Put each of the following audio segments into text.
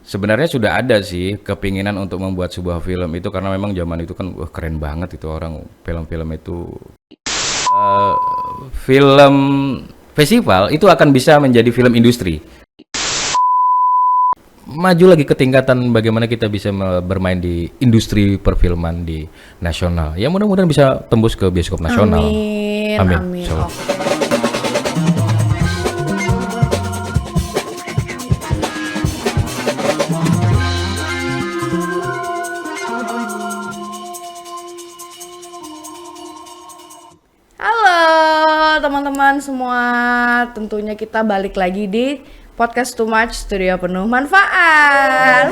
Sebenarnya sudah ada sih kepinginan untuk membuat sebuah film itu karena memang zaman itu kan wah, keren banget itu orang film-film itu. Eh, Film festival itu akan bisa menjadi film industri. Maju lagi ke tingkatan bagaimana kita bisa bermain di industri perfilman di nasional. Ya mudah-mudahan bisa tembus ke bioskop nasional. Amin, Amin. amin. So, Halo teman-teman semua, tentunya kita balik lagi di podcast Too Much Studio penuh manfaat.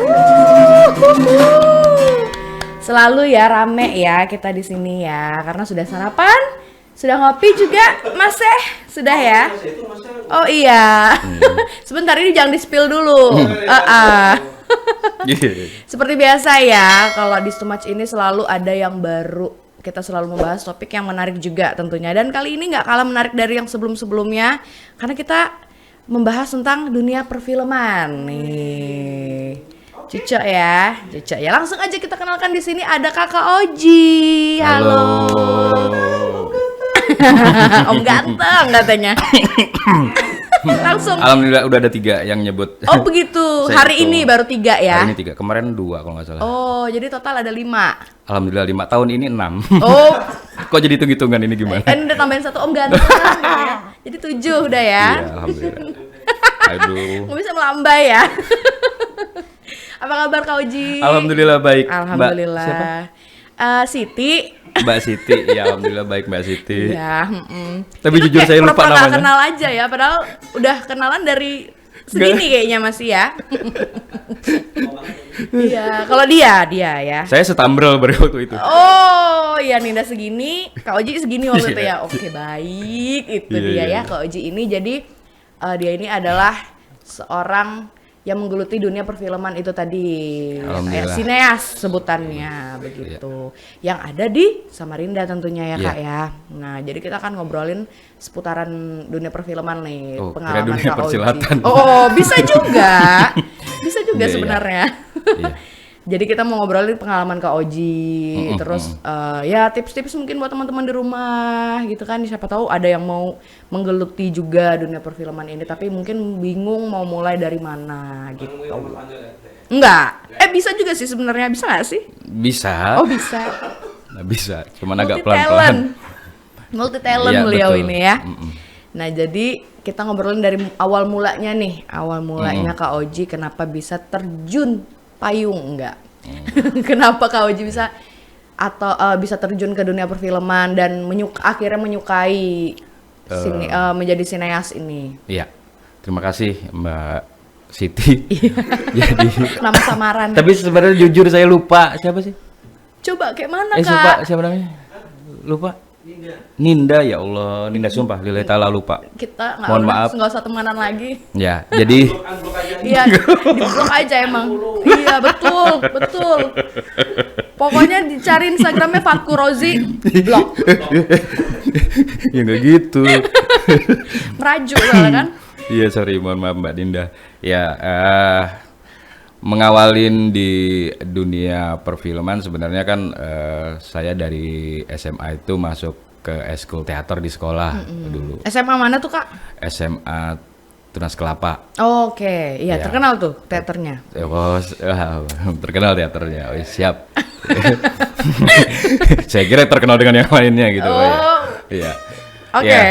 Selalu ya rame ya kita di sini ya, karena sudah sarapan, sudah ngopi juga, Mas sudah ya? Oh iya, sebentar ini jangan di-spill dulu. Seperti biasa ya, kalau di Too Much ini selalu ada yang baru. Kita selalu membahas topik yang menarik juga tentunya. Dan kali ini nggak kalah menarik dari yang sebelum-sebelumnya, karena kita membahas tentang dunia perfilman nih. Cucok ya. Langsung aja kita kenalkan di sini ada Kakak Oji. Halo. Om ganteng katanya. Langsung. Alhamdulillah udah ada 3 yang nyebut. Oh begitu. Hari ini baru 3 ya? Hari ini 3, kemarin 2 kalau nggak salah. Oh jadi total ada 5. Alhamdulillah 5, tahun ini 6. Oh. Kok jadi hitung-hitungan ini gimana? Kan udah tambahin 1 Om ganteng ya. Jadi 7 udah ya. Iya, alhamdulillah. Aduh. Nggak bisa melambai ya. Apa kabar Kak Oji? Alhamdulillah baik. Alhamdulillah. Mbak, siapa? Siti. Mbak Siti. Ya alhamdulillah baik Mbak Siti. Ya, Tapi kita jujur kayak saya lupa pura-pura nggak namanya. kenal aja ya, padahal udah kenalan dari segini kayaknya masih ya. Iya, kalau dia ya. Saya setambrel waktu itu. Oh, iya Ninda segini, Kak Oji segini waktu itu Iya. ya. Oke, baik. Itu Iya, dia iya. ya, Kak Oji ini. Jadi dia ini adalah seorang yang menggeluti dunia perfilman itu tadi. Kayak Alhamdulillah. sineas sebutannya begitu. Yang ada di Samarinda tentunya ya, Iya. Kak ya. Nah, jadi kita akan ngobrolin seputaran dunia perfilman nih, Oh, kira pengalaman dunia Kak Oji. persilatan. Oh, bisa juga. Bisa juga Iya, iya. sebenarnya. Iya. Jadi kita mau ngobrolin pengalaman Kak Oji, terus ya tips-tips mungkin buat teman-teman di rumah gitu kan. Siapa tahu ada yang mau menggeluti juga dunia perfilman ini, tapi mungkin bingung mau mulai dari mana gitu. Enggak, bisa juga sih sebenarnya, bisa nggak sih? Bisa. Oh bisa. Nah, bisa. Cuman agak Multi-talent. pelan-pelan. Multi-talent Iya, beliau betul. ini ya. Nah jadi kita ngobrolin dari awal mulanya nih, Kak Oji kenapa bisa terjun payung enggak? Kenapa Kak Oji bisa atau bisa terjun ke dunia perfilman dan akhirnya menyukai menjadi sineas ini? Iya. Terima kasih Mbak Siti. Jadi Nama samaran. tapi sebenarnya jujur saya lupa siapa sih? Coba kayak mana Siapa Kak? namanya? Lupa. Ninda ya Allah, Ninda sumpah lillahi taala lupa. Kita Mohon maaf. nggak usah temenan lagi. Ya, jadi Iya, di blok aja emang. Iya, betul. Pokoknya dicari Instagramnya Fatku Rozi, blok. ya nggak gitu. Merajuk soalnya kan. Iya sorry, mohon maaf Mbak Dinda. Ya, mengawalin di dunia perfilman sebenarnya kan saya dari SMA itu masuk ke eskul teater di sekolah dulu. SMA mana tuh Kak? SMA Tunas Kelapa. Oke, iya Ya. terkenal tuh teaternya. Terkenal teaternya. Oh, siap. Saya kira terkenal dengan yang lainnya gitu. Pak, ya. Iya. Oke. Ya,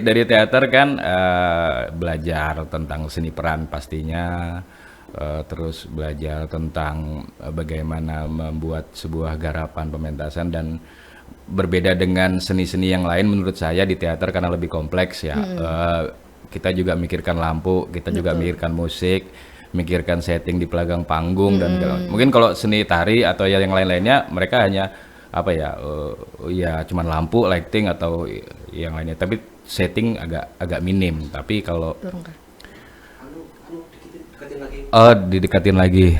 dari teater kan belajar tentang seni peran pastinya, terus belajar tentang bagaimana membuat sebuah garapan pementasan dan berbeda dengan seni-seni yang lain menurut saya di teater karena lebih kompleks ya. Kita juga mikirkan lampu, kita juga mikirkan musik, mikirkan setting di pelagang panggung dan mungkin kalau seni tari atau yang lain-lainnya mereka hanya apa ya, ya cuman lampu, lighting atau yang lainnya, tapi setting agak minim. Tapi kalau didekatin lagi.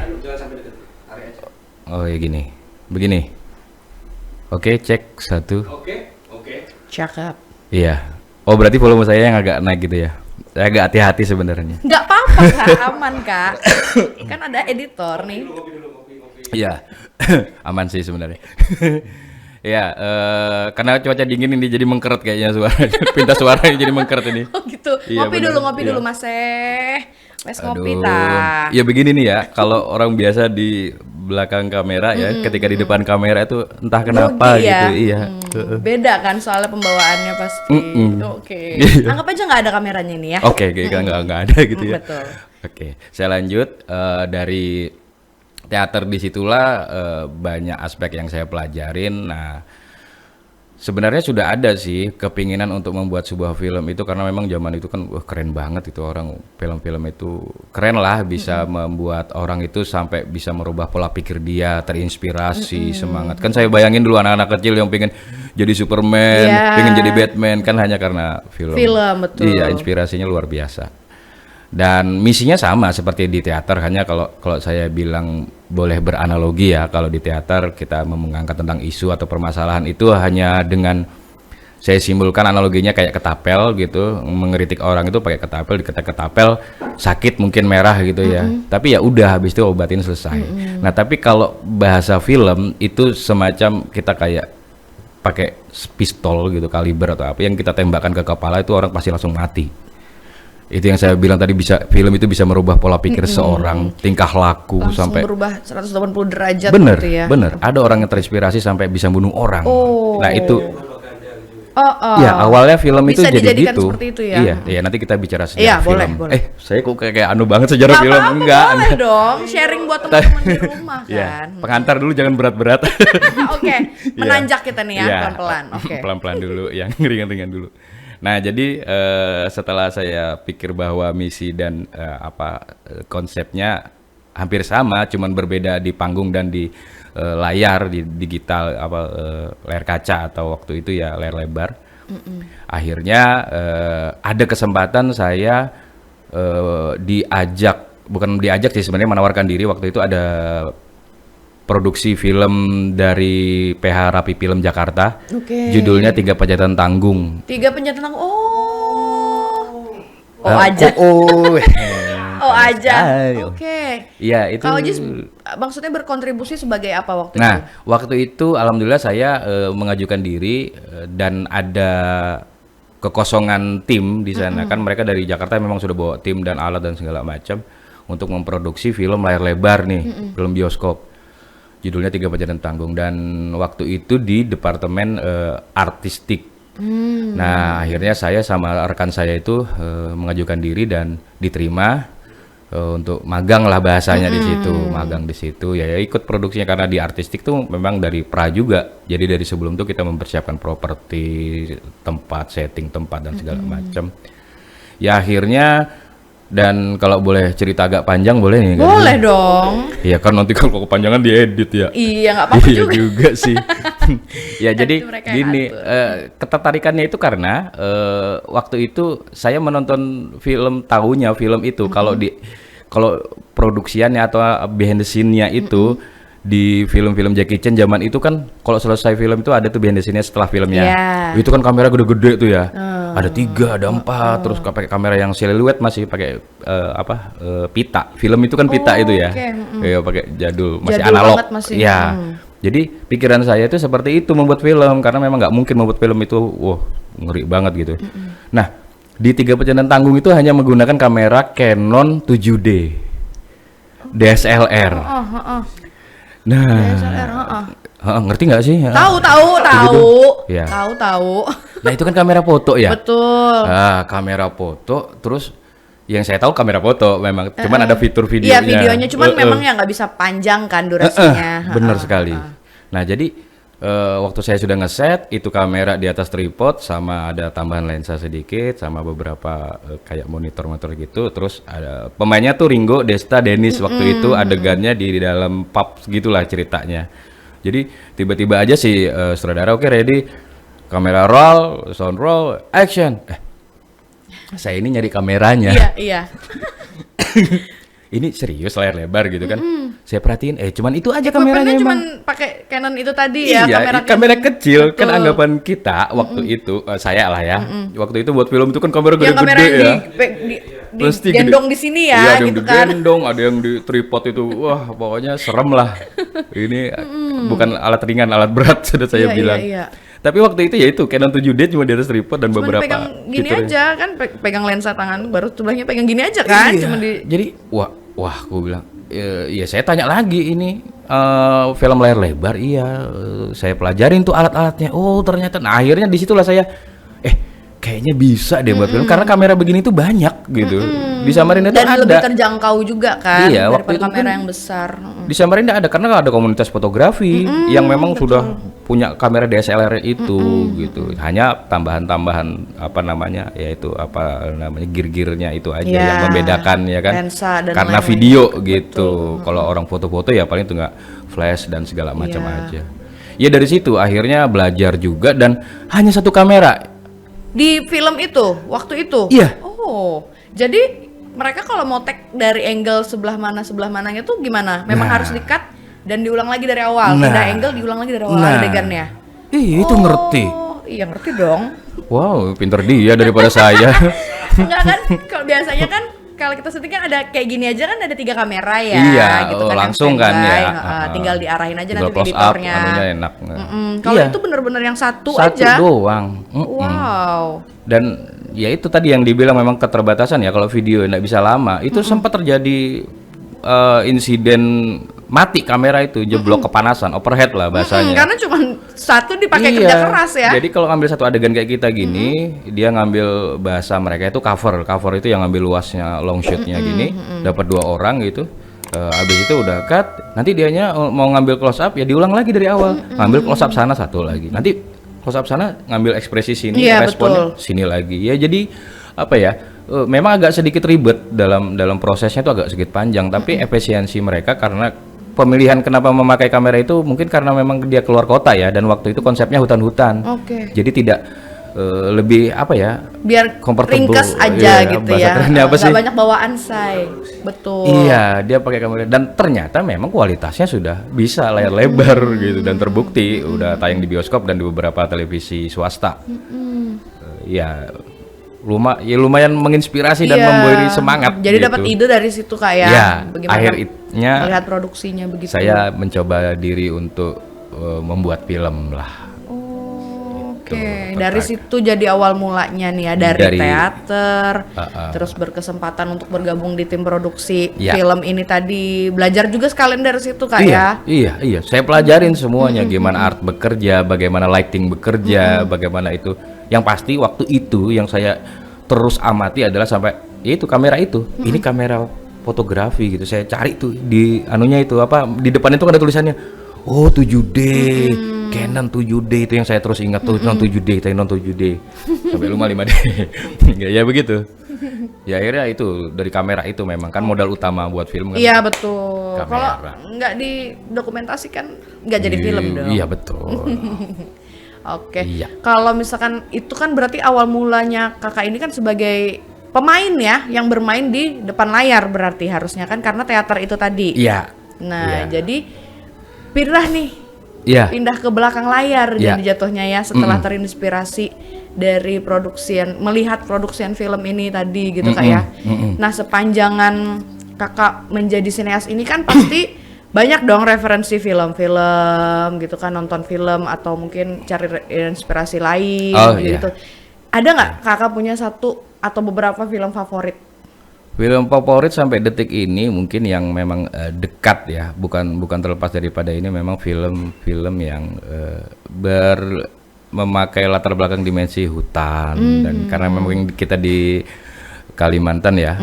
Oh ya gini, begini. Oke, cek 1. Cakep. Iya. Oh berarti volume saya yang agak naik gitu ya. Saya agak hati-hati sebenarnya. Nggak apa-apa Kak? Aman Kak? Kan ada editor nih. Iya, aman sih sebenarnya. Ya, karena cuaca dingin ini jadi mengkeret kayaknya suaranya. Pintas suaranya jadi mengkeret ini. Oh gitu. Iya, Ngopi bener. dulu, ngopi Iya. dulu Mas Wes ngopi Aduh. ta. Ya begini nih ya, kalau orang biasa di belakang kamera ya, ketika di depan kamera itu entah kenapa Grogi ya? gitu, iya. Beda kan soalnya pembawaannya pasti. Oke. Iya. Anggap aja nggak ada kameranya ini ya. Oke, kayak nggak ada gitu ya. Betul. Oke, saya lanjut dari teater disitulah banyak aspek yang saya pelajarin. Nah, sebenarnya sudah ada sih kepinginan untuk membuat sebuah film itu karena memang zaman itu kan wah keren banget itu orang film-film itu keren lah bisa membuat orang itu sampai bisa merubah pola pikir dia, terinspirasi, semangat. Kan saya bayangin dulu anak-anak kecil yang pengen jadi Superman, Iya. pengen jadi Batman kan hanya karena film. Film, betul. Iya, inspirasinya luar biasa. Dan misinya sama seperti di teater, hanya kalau saya bilang boleh beranalogi ya, kalau di teater kita mengangkat tentang isu atau permasalahan itu hanya dengan saya simpulkan analoginya kayak ketapel gitu, mengeritik orang itu pakai ketapel, diketek ketapel sakit mungkin merah gitu ya. Tapi ya udah habis itu obatin selesai. Nah, tapi kalau bahasa film itu semacam kita kayak pakai pistol gitu, kaliber atau apa yang kita tembakkan ke kepala itu orang pasti langsung mati. Itu yang saya bilang tadi, bisa film itu bisa merubah pola pikir seorang, tingkah laku Langsung sampai berubah 180 derajat bener, gitu ya. bener. Ada orang yang terinspirasi sampai bisa bunuh orang. Oh. Nah itu, Oh. ya awalnya film itu Bisa jadi dijadikan gitu. seperti itu ya? Iya, iya nanti kita bicara sejarah Iya, film. boleh, boleh. Saya kok kayak anu banget sejarah Nggak film, apa-apa, enggak. boleh dong, sharing buat teman-teman di rumah Iya, kan. pengantar dulu jangan berat-berat. Oke, menanjak kita nih ya, Iya, pelan-pelan. Oke. pelan-pelan dulu, yang ringan-ringan dulu. Nah, jadi setelah saya pikir bahwa misi dan konsepnya hampir sama, cuman berbeda di panggung dan di layar, di digital layar kaca atau waktu itu ya layar lebar. Akhirnya ada kesempatan saya bukan diajak sih sebenarnya, menawarkan diri. Waktu itu ada produksi film dari PH Rapi Film Jakarta. Oke. Judulnya Tiga Penjatan Tanggung. 3 penjatan tanggung. Oh aja. Oh, Oh aja. Ayo. Oke. Iya, itu. Kalau Jis maksudnya berkontribusi sebagai apa waktu itu? Nah, waktu itu alhamdulillah saya mengajukan diri dan ada kekosongan tim di sana. Kan mereka dari Jakarta memang sudah bawa tim dan alat dan segala macam untuk memproduksi film layar lebar nih, film bioskop. Judulnya Tiga Penjatan Tanggung, dan waktu itu di departemen artistik. Nah, akhirnya saya sama rekan saya itu mengajukan diri dan diterima untuk magang lah bahasanya di situ, magang di situ ya ikut produksinya karena di artistik tuh memang dari pra juga. Jadi dari sebelum tuh kita mempersiapkan properti, tempat, setting tempat dan segala macam. Ya akhirnya, dan kalau boleh cerita agak panjang boleh nih? kan? Boleh dong. Iya kan nanti kalau kepanjangan diedit ya. Iya nggak apa-apa Iya juga. juga sih. Ya jadi Itu mereka yang gini, ketertarikannya itu karena waktu itu saya menonton film tahunya film itu kalau produksiannya atau behind the scene-nya itu di film-film Jackie Chan zaman itu kan kalau selesai film itu ada tuh behind the scene-nya setelah filmnya. Iya. Itu kan kamera gede-gede tuh ya. Ada 3, ada 4, terus pakai kamera yang siluet masih pakai pita. Film itu kan pita itu ya. Oke, Iya, pakai jadul, masih Jadul analog. banget masih. Iya. Jadi pikiran saya itu seperti itu membuat film karena memang nggak mungkin membuat film itu wah ngeri banget gitu. Nah, di Tiga Penjatan Tanggung itu hanya menggunakan kamera Canon 7D. DSLR. Nah, DSLR, ngerti nggak sih? Tahu. Iya. Tahu. Nah, itu kan kamera foto ya. Betul. Ah, kamera foto, terus yang saya tahu kamera foto memang, cuman ada fitur Iya videonya. videonya, cuman memang ya nggak bisa panjang kan durasinya. Bener sekali. Nah, jadi waktu saya sudah ngeset itu kamera di atas tripod sama ada tambahan lensa sedikit sama beberapa kayak monitor gitu, terus ada pemainnya tuh Ringo, Desta, Dennis. Waktu itu adegannya di dalam pub gitulah ceritanya. Jadi tiba-tiba aja si sutradara oke ready, kamera roll, sound roll, action. Saya ini nyari kameranya. Iya. ini serius layar lebar gitu kan. Saya perhatiin, cuman itu aja Equipment-nya kameranya cuman emang. pakai Canon itu tadi ya, Iya, kamera kamera Canon. kecil kan Betul. anggapan kita waktu itu saya lah ya. Waktu itu buat film itu kan kamera Yang kamera gede-gede yang ya. di gendong di sini ya, Iya, ada yang gitu kan. digendong, ada yang di tripod itu. Wah, pokoknya serem lah. Ini bukan alat ringan, alat berat sudah saya Iya, bilang. iya. Tapi waktu itu ya itu Canon 7D cuma di atas tripod dan Cuman beberapa pegang gini fiturnya. aja kan, pegang lensa tangan baru sebelahnya pegang gini aja kan, Iya. cuma di Jadi wah, gue bilang, ya saya tanya lagi ini film layar lebar, iya, saya pelajarin tuh alat-alatnya. Oh ternyata, nah akhirnya disitulah saya, kayaknya bisa deh buat film karena kamera begini tuh banyak gitu. Di Samarinda tuh dan lebih ada. terjangkau juga kan Iya, daripada waktu itu kamera kan yang besar. Di Samarinda ada karena ada komunitas fotografi yang memang sudah punya kamera DSLR itu gitu. Hanya tambahan-tambahan apa namanya, yaitu apa namanya gear-gearnya itu aja Ya, yang membedakan ya kan. lensa dan Karena lain-lain. video gitu. Kalau orang foto-foto ya paling itu nggak flash dan segala macam Iya. aja. Ya dari situ akhirnya belajar juga dan hanya satu kamera. Di film itu, waktu itu. Iya. Oh, jadi mereka kalau mau tag dari angle sebelah mananya tuh gimana? Memang Nah. harus di-cut dan diulang lagi dari awal. Nah. Pindah angle diulang lagi dari awal Nah. adegannya. Itu ngerti. Oh, iya ngerti dong. Wow, pinter dia daripada saya. Enggak kan? Kalau biasanya kan kalau kita syuting kan ada kayak gini aja kan ada 3 kamera ya, Iya, gitu kan yang langsung kan standby. ya. Tinggal diarahin aja Tinggal nanti close up, editornya. anunya enak. Kalau Iya. itu bener-bener yang satu Satu aja. doang. Wow. Dan ya itu tadi yang dibilang memang keterbatasan ya, kalau video nggak bisa lama itu sempat terjadi insiden mati kamera itu, jeblok kepanasan, overhead lah bahasanya. Karena cuma satu dipakai Iya. kerja keras ya. Jadi kalau ngambil satu adegan kayak kita gini, dia ngambil bahasa mereka itu cover itu yang ngambil luasnya long shotnya gini, dapat 2 orang gitu. Abis itu udah cut, nanti dianya mau ngambil close up ya diulang lagi dari awal, ngambil close up sana satu lagi, nanti close up sana ngambil ekspresi sini, Iya, responnya sini lagi. Ya jadi apa ya? Memang agak sedikit ribet dalam prosesnya itu agak sedikit panjang, tapi efisiensi mereka karena pemilihan kenapa memakai kamera itu mungkin karena memang dia keluar kota ya, dan waktu itu konsepnya hutan-hutan. Oke. Jadi tidak lebih apa ya? Biar Comfortable. ringkas aja Iya, gitu bahasa ya. kerennya apa Nggak sih? banyak bawaan say. Betul. Iya, dia pakai kamera dan ternyata memang kualitasnya sudah bisa layar lebar gitu dan terbukti udah tayang di bioskop dan di beberapa televisi swasta. Ya lumayan menginspirasi dan Iya. memberi semangat. Jadi gitu. dapat ide dari situ Kak ya. Ya, Bagaimana akhirnya melihat produksinya begitu. saya mencoba diri untuk membuat film lah. Oke, Gitu, dari tertarik. situ jadi awal mulanya nih ya dari Dari- teater, terus berkesempatan untuk bergabung di tim produksi Ya. film ini tadi, belajar juga sekalian dari situ Kak ya. Iya. Saya pelajarin semuanya gimana art bekerja, bagaimana lighting bekerja, bagaimana itu. Yang pasti waktu itu yang saya terus amati adalah sampai ya itu kamera itu. Ini kamera fotografi gitu. Saya cari tuh di anunya itu apa di depan itu kan ada tulisannya. Oh 7D, Canon 7D itu yang saya terus ingat tuh Canon 7D, Canon 7D. Sampai lupa 5D. Ya begitu. Ya akhirnya itu dari kamera itu memang kan modal utama buat film kan. Iya betul. Kalau Kamera. nggak didokumentasikan nggak jadi film dong. Iya betul. Oke. Iya. Kalau misalkan itu kan berarti awal mulanya kakak ini kan sebagai pemain ya, yang bermain di depan layar berarti harusnya kan karena teater itu tadi. Iya. Nah, Iya. jadi pindah nih, Iya. pindah ke belakang layar Iya. jadi jatuhnya ya setelah terinspirasi dari produksian, melihat produksian film ini tadi gitu Kak ya. Nah, sepanjangan kakak menjadi sineas ini kan pasti banyak dong referensi film-film gitu kan, nonton film atau mungkin cari inspirasi lain Oh, gitu. Ada nggak kakak punya satu atau beberapa film favorit? Film favorit sampai detik ini mungkin yang memang dekat ya, bukan terlepas daripada ini memang film-film yang memakai latar belakang dimensi hutan dan karena memang kita di Kalimantan ya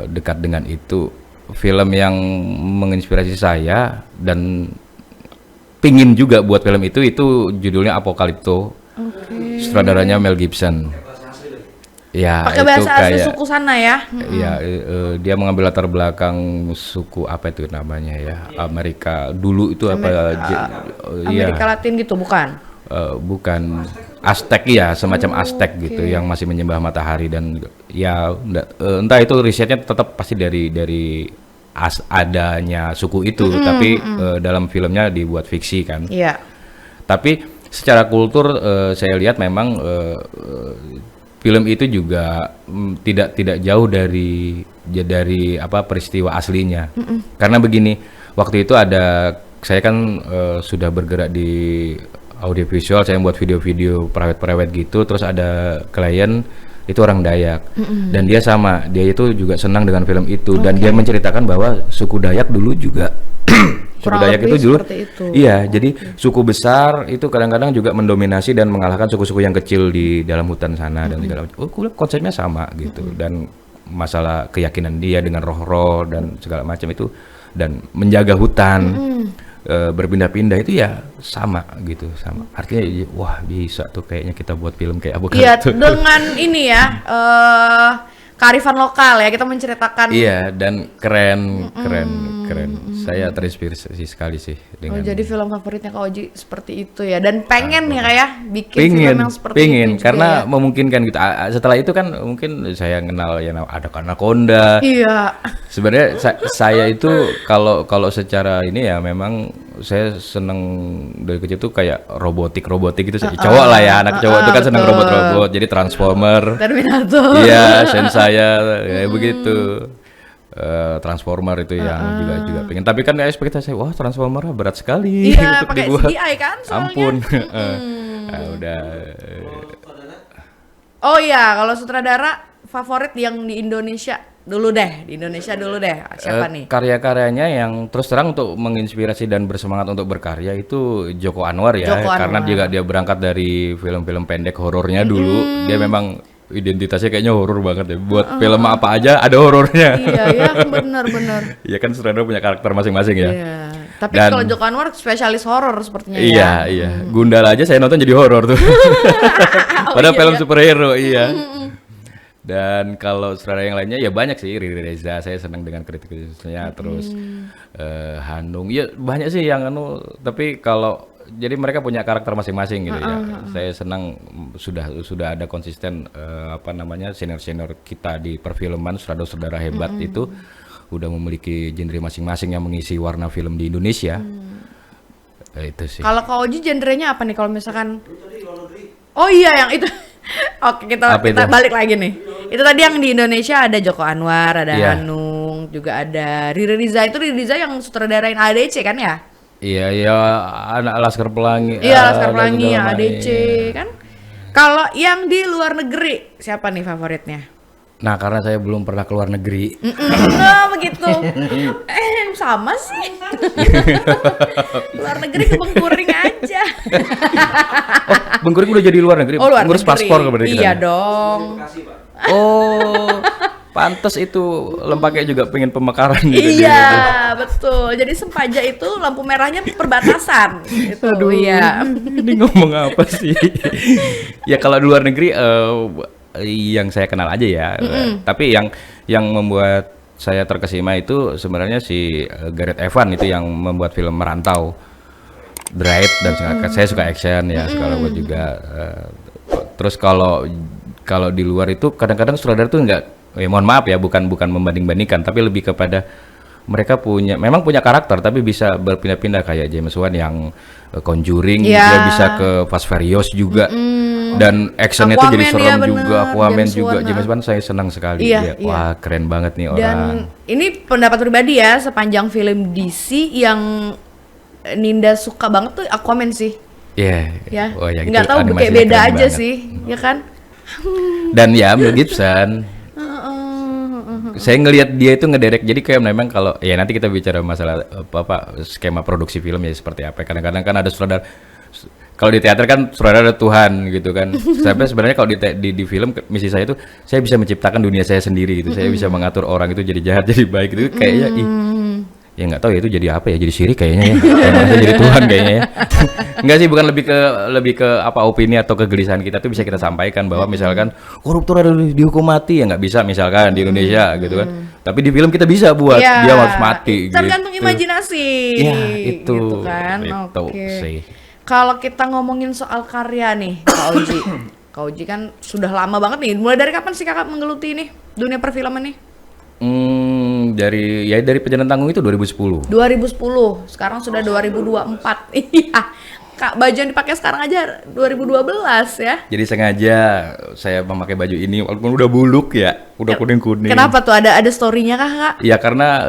dekat dengan itu, film yang menginspirasi saya dan pingin juga buat film itu judulnya Apokalipto. Sutradaranya Mel Gibson. Ya, Pakai itu bahasa asli kayak suku sana ya. ya dia mengambil latar belakang suku apa itu namanya ya, Amerika dulu itu Amerika Latin gitu bukan? bukan Aztec ya, semacam Aztec gitu yang masih menyembah matahari dan ya entah itu risetnya tetap pasti dari adanya suku itu, tapi dalam filmnya dibuat fiksi kan. Iya. Tapi secara kultur saya lihat memang film itu juga tidak jauh dari apa peristiwa aslinya. Karena begini, waktu itu saya kan sudah bergerak di audiovisual, saya membuat video-video prewed gitu, terus ada klien itu orang Dayak, dan dia itu juga senang dengan film itu, dan dia menceritakan bahwa suku Dayak dulu juga suku Dayak itu dulu, iya, jadi suku besar itu kadang-kadang juga mendominasi dan mengalahkan suku-suku yang kecil di dalam hutan sana dan segala macam. Konsepnya sama gitu, dan masalah keyakinan dia dengan roh-roh dan segala macam itu, dan menjaga hutan. Berpindah-pindah itu ya sama gitu, sama artinya wah bisa tuh kayaknya kita buat film kayak apa Iya, gitu. dengan ini ya kearifan lokal ya, kita menceritakan. Iya, dan keren. Saya terinspirasi sekali sih dengan. Jadi film favoritnya Kak Oji seperti itu ya, dan pengen ya kayak bikin film yang seperti itu juga karena ya. memungkinkan gitu. Setelah itu kan mungkin saya kenal ya ada Anaconda. Iya. Sebenarnya saya itu kalau secara ini ya memang saya seneng dari kecil tuh kayak robotik gitu. Cowok lah ya, anak cowok itu kan seneng robot, jadi Transformer, Terminator. Iya, saya kayak begitu. Transformer itu yang juga pengen. Tapi kan ekspektasi saya, wah Transformer berat sekali Iya, untuk pakai dibuat. CGI kan soalnya. Ampun. Nah, udah. Oh iya, kalau sutradara favorit yang di Indonesia dulu deh. Siapa nih? Karya-karyanya yang terus terang untuk menginspirasi dan bersemangat untuk berkarya itu Joko Anwar ya. Karena dia berangkat dari film-film pendek horornya dulu. Dia memang identitasnya kayaknya horor banget ya. Buat film apa aja ada horornya. Iya, benar. Iya kan sutradara punya karakter masing-masing ya. Iya. Tapi kalau Joko Anwar spesialis horor sepertinya ya. Iya. Gundala aja saya nonton jadi horor tuh. Padahal film superhero, iya. Dan kalau sutradara yang lainnya ya banyak sih, Riri Reza, saya senang dengan kritik-kritiknya, terus Hanung, ya banyak sih yang tapi kalau jadi mereka punya karakter masing-masing gitu ya. Saya senang sudah ada konsisten senior-senior kita di perfilman, sutradara hebat itu udah memiliki genre masing-masing yang mengisi warna film di Indonesia. Itu sih. Kalau Kak Oji genrenya apa nih kalau misalkan? Oh iya yang itu. Oke, kita balik lagi nih. Itu tadi yang di Indonesia ada Joko Anwar, ada Hanung, juga ada Riri Riza. Itu Riri Riza yang sutradarain ADC kan ya? Iya, anak Laskar Pelangi. Iya, Laskar Pelangi yang ADC kan. Kalau yang di luar negeri, siapa nih favoritnya? Nah, karena saya belum pernah keluar negeri. Nah, begitu. Sama sih. Luar negeri ke Bengkuring aja. Bengkuring udah jadi luar negeri. Oh, luar ngurus negeri. paspor kepada kita. Iya dong. Oh, pantes itu Lempake juga pengen pemekaran gitu. Iya, betul. Jadi Sempaja itu lampu merahnya perbatasan. Itu. Aduh, iya. Ini ngomong apa sih? Ya kalau di luar negeri yang saya kenal aja ya. Tapi yang membuat saya terkesima itu sebenarnya si Gareth Evans itu yang membuat film Merantau, Drive, dan saya suka action ya, segala buat juga. Terus kalau di luar itu kadang-kadang sutradara tuh mohon maaf ya, bukan membanding-bandingkan, tapi lebih kepada mereka memang punya karakter tapi bisa berpindah-pindah kayak James Wan yang Conjuring, dia bisa ke Fast Furious juga. Dan actionnya tuh jadi serem juga, Aquaman juga. James Wan saya senang sekali. Iya. Wah, keren banget nih orang. Dan ini pendapat pribadi ya, sepanjang film DC yang Ninda suka banget tuh Aquaman sih. Iya. Ya. Oh, ya, nggak tahu kayak beda aja banget sih, ya kan? Dan ya Mel Gibson. Saya ngelihat dia itu ngederek, jadi kayak memang kalau ya nanti kita bicara masalah skema produksi film ya seperti apa. Kadang-kadang kan ada sutradara, kalau di teater kan sutradara ada Tuhan gitu kan. Sampai sebenarnya kalau di film misi saya itu saya bisa menciptakan dunia saya sendiri gitu. Saya bisa mengatur orang itu jadi jahat jadi baik gitu, kayaknya ya nggak tahu ya itu jadi apa ya, jadi syirik kayaknya ya. Saya jadi Tuhan kayaknya ya. Enggak sih, bukan lebih ke apa opini atau kegelisahan kita tuh bisa kita sampaikan bahwa misalkan koruptor ada dihukum mati ya nggak bisa misalkan di Indonesia gitu kan. Tapi di film kita bisa buat dia harus mati. Tergantung gitu. imajinasi. Ya itu. Gitu kan. Oke. Sih. Kalau kita ngomongin soal karya nih, Kak Oji. Kak Oji kan sudah lama banget nih. Mulai dari kapan sih kakak menggeluti nih dunia perfilman nih? Dari Pejalan Tanggung itu 2010. 2010, sekarang sudah 2024. Iya. Kak, baju yang dipakai sekarang aja 2012 ya. Jadi sengaja saya memakai baju ini walaupun udah buluk ya, udah kuning-kuning. Kenapa tuh, ada story-nya kah, Kak? Ya karena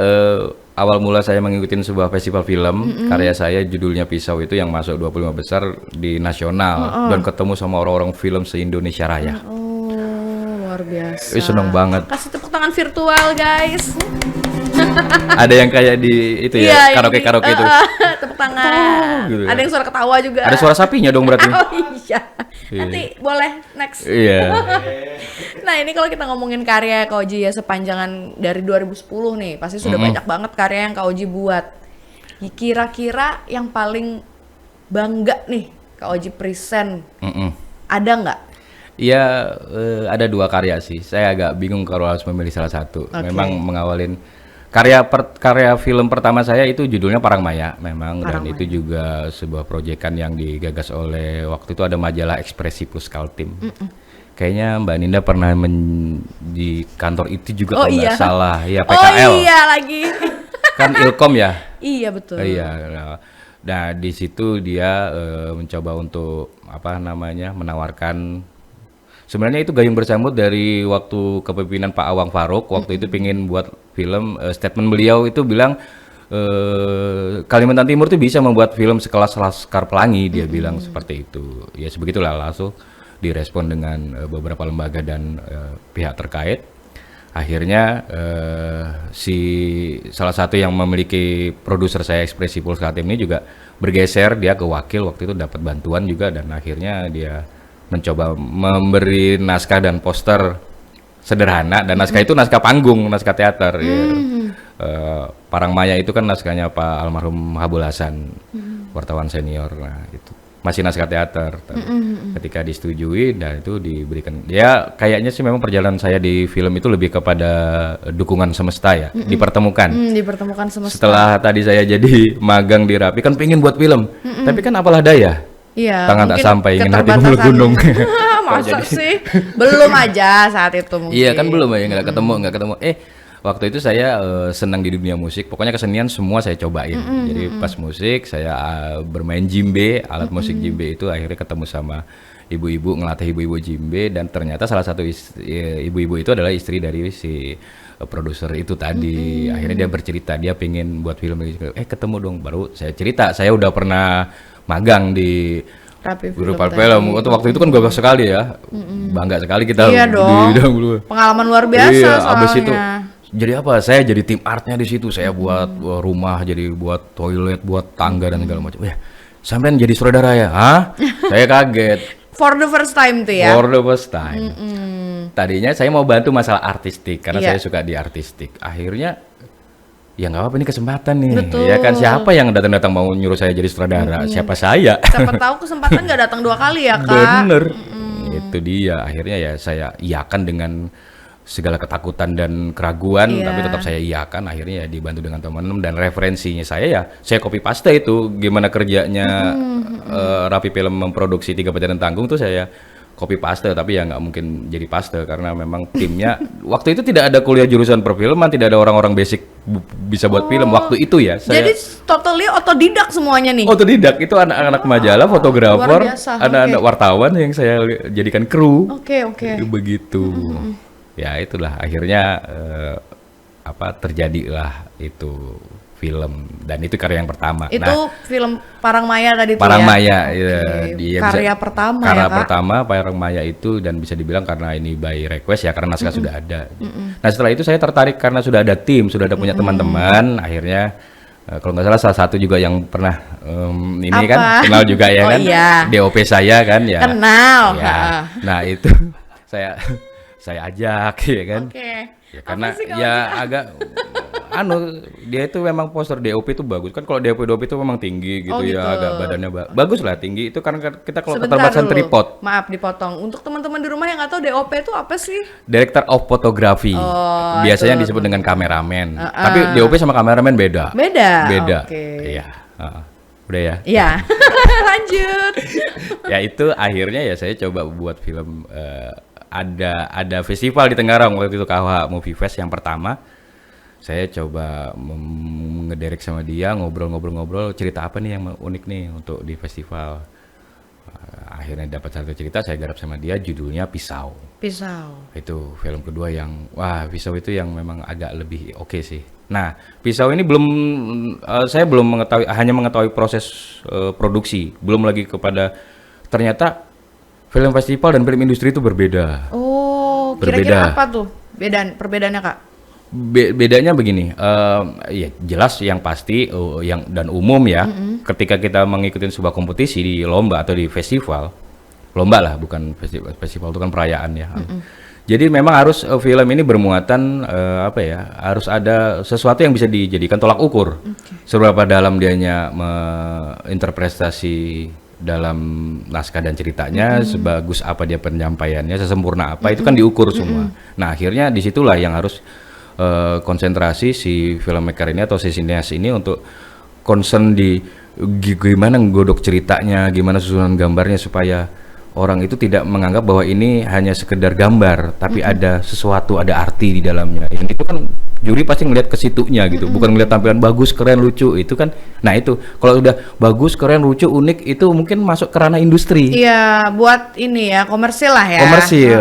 awal mula saya mengikuti sebuah festival film, karya saya judulnya Pisau itu yang masuk 25 besar di nasional dan ketemu sama orang-orang film se-Indonesia Raya. Oh, luar biasa. Seneng banget. Kasih tepuk tangan virtual, guys. Ada yang kayak di itu ya, karaoke itu. Tepuk tangan. Gitu ya. Ada yang suara ketawa juga. Ada suara sapinya dong berarti. Oh iya. Nanti boleh next. Iya. Nah, ini kalau kita ngomongin karya Kak Oji ya sepanjangan dari 2010 nih, pasti sudah banyak banget karya yang Kak Oji buat. Kira-kira yang paling bangga nih Kak Oji present, ada nggak? Iya, ada 2 karya sih. Saya agak bingung kalau harus memilih salah satu. Oke. Memang mengawalin karya film pertama saya itu judulnya Parangmaya memang, dan Parangmaya. itu juga sebuah proyekan yang digagas oleh waktu itu ada majalah Ekspresi Plus Kaltim. Kayaknya Mbak Ninda pernah di kantor itu juga Oh kalau nggak iya. salah, ya Oh PKL. iya lagi. Kan Ilkom ya. Iya betul. Iya. Nah, di situ dia mencoba untuk menawarkan. Sebenarnya itu gayung bersambut dari waktu kepemimpinan Pak Awang Faruk. Waktu itu pingin buat film, statement beliau itu bilang Kalimantan Timur tuh bisa membuat film sekelas Laskar Pelangi, dia bilang seperti itu. Ya sebegitulah, langsung direspon dengan beberapa lembaga dan pihak terkait. Akhirnya salah satu yang memiliki produser saya Ekspresi Puls Kaltim ini juga bergeser, dia ke wakil waktu itu dapat bantuan juga, dan akhirnya dia mencoba memberi naskah dan poster sederhana, dan naskah itu naskah panggung, naskah teater. Ya. Parangmaya itu kan naskahnya Pak almarhum Habul Hasan, wartawan senior. Nah, itu masih naskah teater. Ketika disetujui dan itu diberikan, ya kayaknya sih memang perjalanan saya di film itu lebih kepada dukungan semesta ya, dipertemukan. Dipertemukan semesta. Setelah tadi saya jadi magang di Rapi, kan pengen buat film, tapi kan apalah daya. Iya, Tangan tak mungkin sampai, ingin hati memuluk gunung. Masa sih? Belum aja saat itu mungkin. Iya kan belum ya, nggak ketemu. Waktu itu saya senang di dunia musik, pokoknya kesenian semua saya cobain. Jadi pas musik saya bermain djembe, alat musik djembe itu akhirnya ketemu sama ibu-ibu, ngelatih ibu-ibu djembe, dan ternyata salah satu ibu-ibu itu adalah istri dari si produser itu tadi. Akhirnya dia bercerita, dia pengen buat film ini. Ketemu dong, baru saya cerita, saya udah pernah magang di Rapi Guru Film. Waktu itu kan gagah sekali ya, bangga sekali kita Iya di dong. bidang dulu. Pengalaman luar biasa Iya, soalnya. abis itu jadi apa? Saya jadi tim artnya di situ. Saya buat rumah, jadi buat toilet, buat tangga dan segala macam. Sampean jadi sutradara ya? Hah? Saya kaget. For the first time tuh ya. For the first time. Tadinya saya mau bantu masalah artistik karena Iya. saya suka di artistik. Akhirnya ya nggak apa-apa, ini kesempatan nih. Betul. Ya kan, siapa yang datang-datang mau nyuruh saya jadi sutradara? Siapa saya? Siapa tahu kesempatan nggak datang 2 kali ya, Kak. Bener. Itu dia. Akhirnya ya saya iakan dengan segala ketakutan dan keraguan, Iya. tapi tetap saya iakan. Akhirnya ya dibantu dengan teman-teman, dan referensinya saya copy paste itu gimana kerjanya Rapi Film memproduksi 3 Pejalan Tanggung tuh saya copy paste, tapi ya nggak mungkin jadi paste karena memang timnya waktu itu tidak ada kuliah jurusan perfilman, tidak ada orang-orang basic bisa buat film waktu itu ya. Saya Jadi totally otodidak semuanya nih. otodidak, itu anak-anak majalah, fotografer, Luar biasa, anak-anak oke. wartawan yang saya jadikan kru. Oke. Begitu. Ya itulah akhirnya terjadilah itu film, dan itu karya yang pertama. Itu film Parangmaya tadi tuh Parangmaya, ya. ya, Oke. dia Karya bisa- pertama karya ya, Kak. pertama Parangmaya itu, dan bisa dibilang karena ini by request ya, karena naskah sudah ada. Nah setelah itu saya tertarik karena sudah ada tim, sudah ada punya teman-teman. Akhirnya kalau nggak salah salah satu juga yang pernah ini Apa? kan kenal juga ya Oh, kan, iya. DOP saya kan ya. Kenal. Ya. Ha. Nah itu saya ajak ya kan. Oke. Ya, karena Apa sih kalau ya agak dia itu memang poster DOP itu bagus kan, kalau DOP itu memang tinggi gitu, Oh, gitu. ya agak badannya bagus lah, tinggi itu karena kita kalau Sebentar keterbatasan dulu. tripod. Maaf dipotong. Untuk teman-teman di rumah yang nggak tahu DOP itu apa sih? Director of Photography, Oh, biasanya itu. disebut dengan kameramen, tapi DOP sama kameramen beda. Beda. Oke. Iya. Udah ya. Iya. Lanjut. Ya itu akhirnya ya saya coba buat film, ada festival di Tenggarong waktu itu, KH Movie Fest yang pertama. Saya coba ngederek sama dia, ngobrol-ngobrol, cerita apa nih yang unik nih untuk di festival. Akhirnya dapat satu cerita, saya garap sama dia, judulnya Pisau. Pisau. Itu film kedua yang, wah, Pisau itu yang memang agak lebih oke sih. Nah, Pisau ini belum, saya belum mengetahui, hanya mengetahui proses produksi, belum lagi kepada ternyata film festival dan film industri itu berbeda. Oh, Berbeda. kira-kira apa tuh perbedaannya Kak? Bedanya begini, ya jelas yang pasti yang dan umum ya, ketika kita mengikuti sebuah kompetisi di lomba atau di festival, lomba lah bukan festival, festival itu kan perayaan ya. Jadi memang harus film ini bermuatan apa ya, harus ada sesuatu yang bisa dijadikan tolak ukur. Seberapa dalam dianya menginterpretasi dalam naskah dan ceritanya, sebagus apa dia penyampaiannya, sesempurna apa itu kan diukur semua. Nah akhirnya disitulah yang harus konsentrasi si filmmaker ini atau si sineas ini untuk concern di gimana nggodok ceritanya, gimana susunan gambarnya supaya orang itu tidak menganggap bahwa ini hanya sekedar gambar, tapi ada sesuatu, ada arti di dalamnya. Yang itu kan juri pasti ngelihat ke situnya gitu, bukan ngelihat tampilan bagus, keren, lucu itu kan. Nah itu kalau udah bagus, keren, lucu, unik itu mungkin masuk ke ranah industri. Iya, buat ini ya, komersil lah ya. Komersil.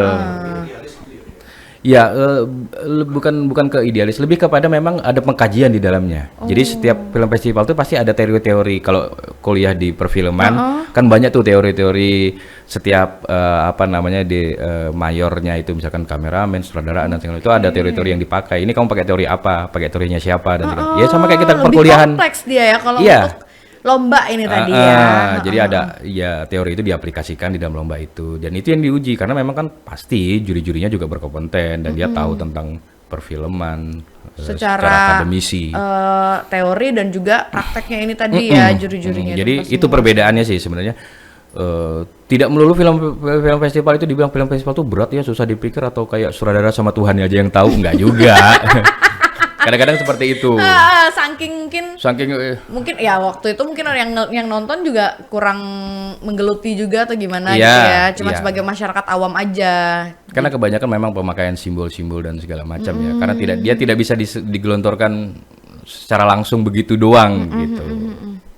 Ya, bukan ke idealis, lebih kepada memang ada pengkajian di dalamnya. Jadi setiap film festival itu pasti ada teori-teori. Kalau kuliah di perfilman, kan banyak tuh teori-teori setiap apa namanya di mayornya itu, misalkan kameramen, sutradara dan segala itu ada teori-teori yang dipakai. Ini kamu pakai teori apa? Pakai teorinya siapa dan segala. Ya sama kayak kita Lebih perkuliahan. kompleks dia ya kalau Iya. untuk lomba ini tadi ya. Jadi ada ya teori itu diaplikasikan di dalam lomba itu, dan itu yang diuji karena memang kan pasti juri-jurinya juga berkompeten dan dia tahu tentang perfilman secara akademisi. Teori dan juga prakteknya ini tadi ya juri-jurinya. Jadi pasti itu perbedaannya sih sebenarnya. Tidak melulu film festival itu dibilang film festival itu berat ya, susah dipikir atau kayak sutradara sama Tuhan aja yang tahu, enggak juga. Kadang-kadang seperti itu. Saking mungkin ya waktu itu mungkin yang nonton juga kurang menggeluti juga atau gimana gitu ya. Cuma sebagai masyarakat awam aja. Karena kebanyakan memang pemakaian simbol-simbol dan segala macam ya. Karena dia tidak bisa digelontorkan secara langsung begitu doang gitu.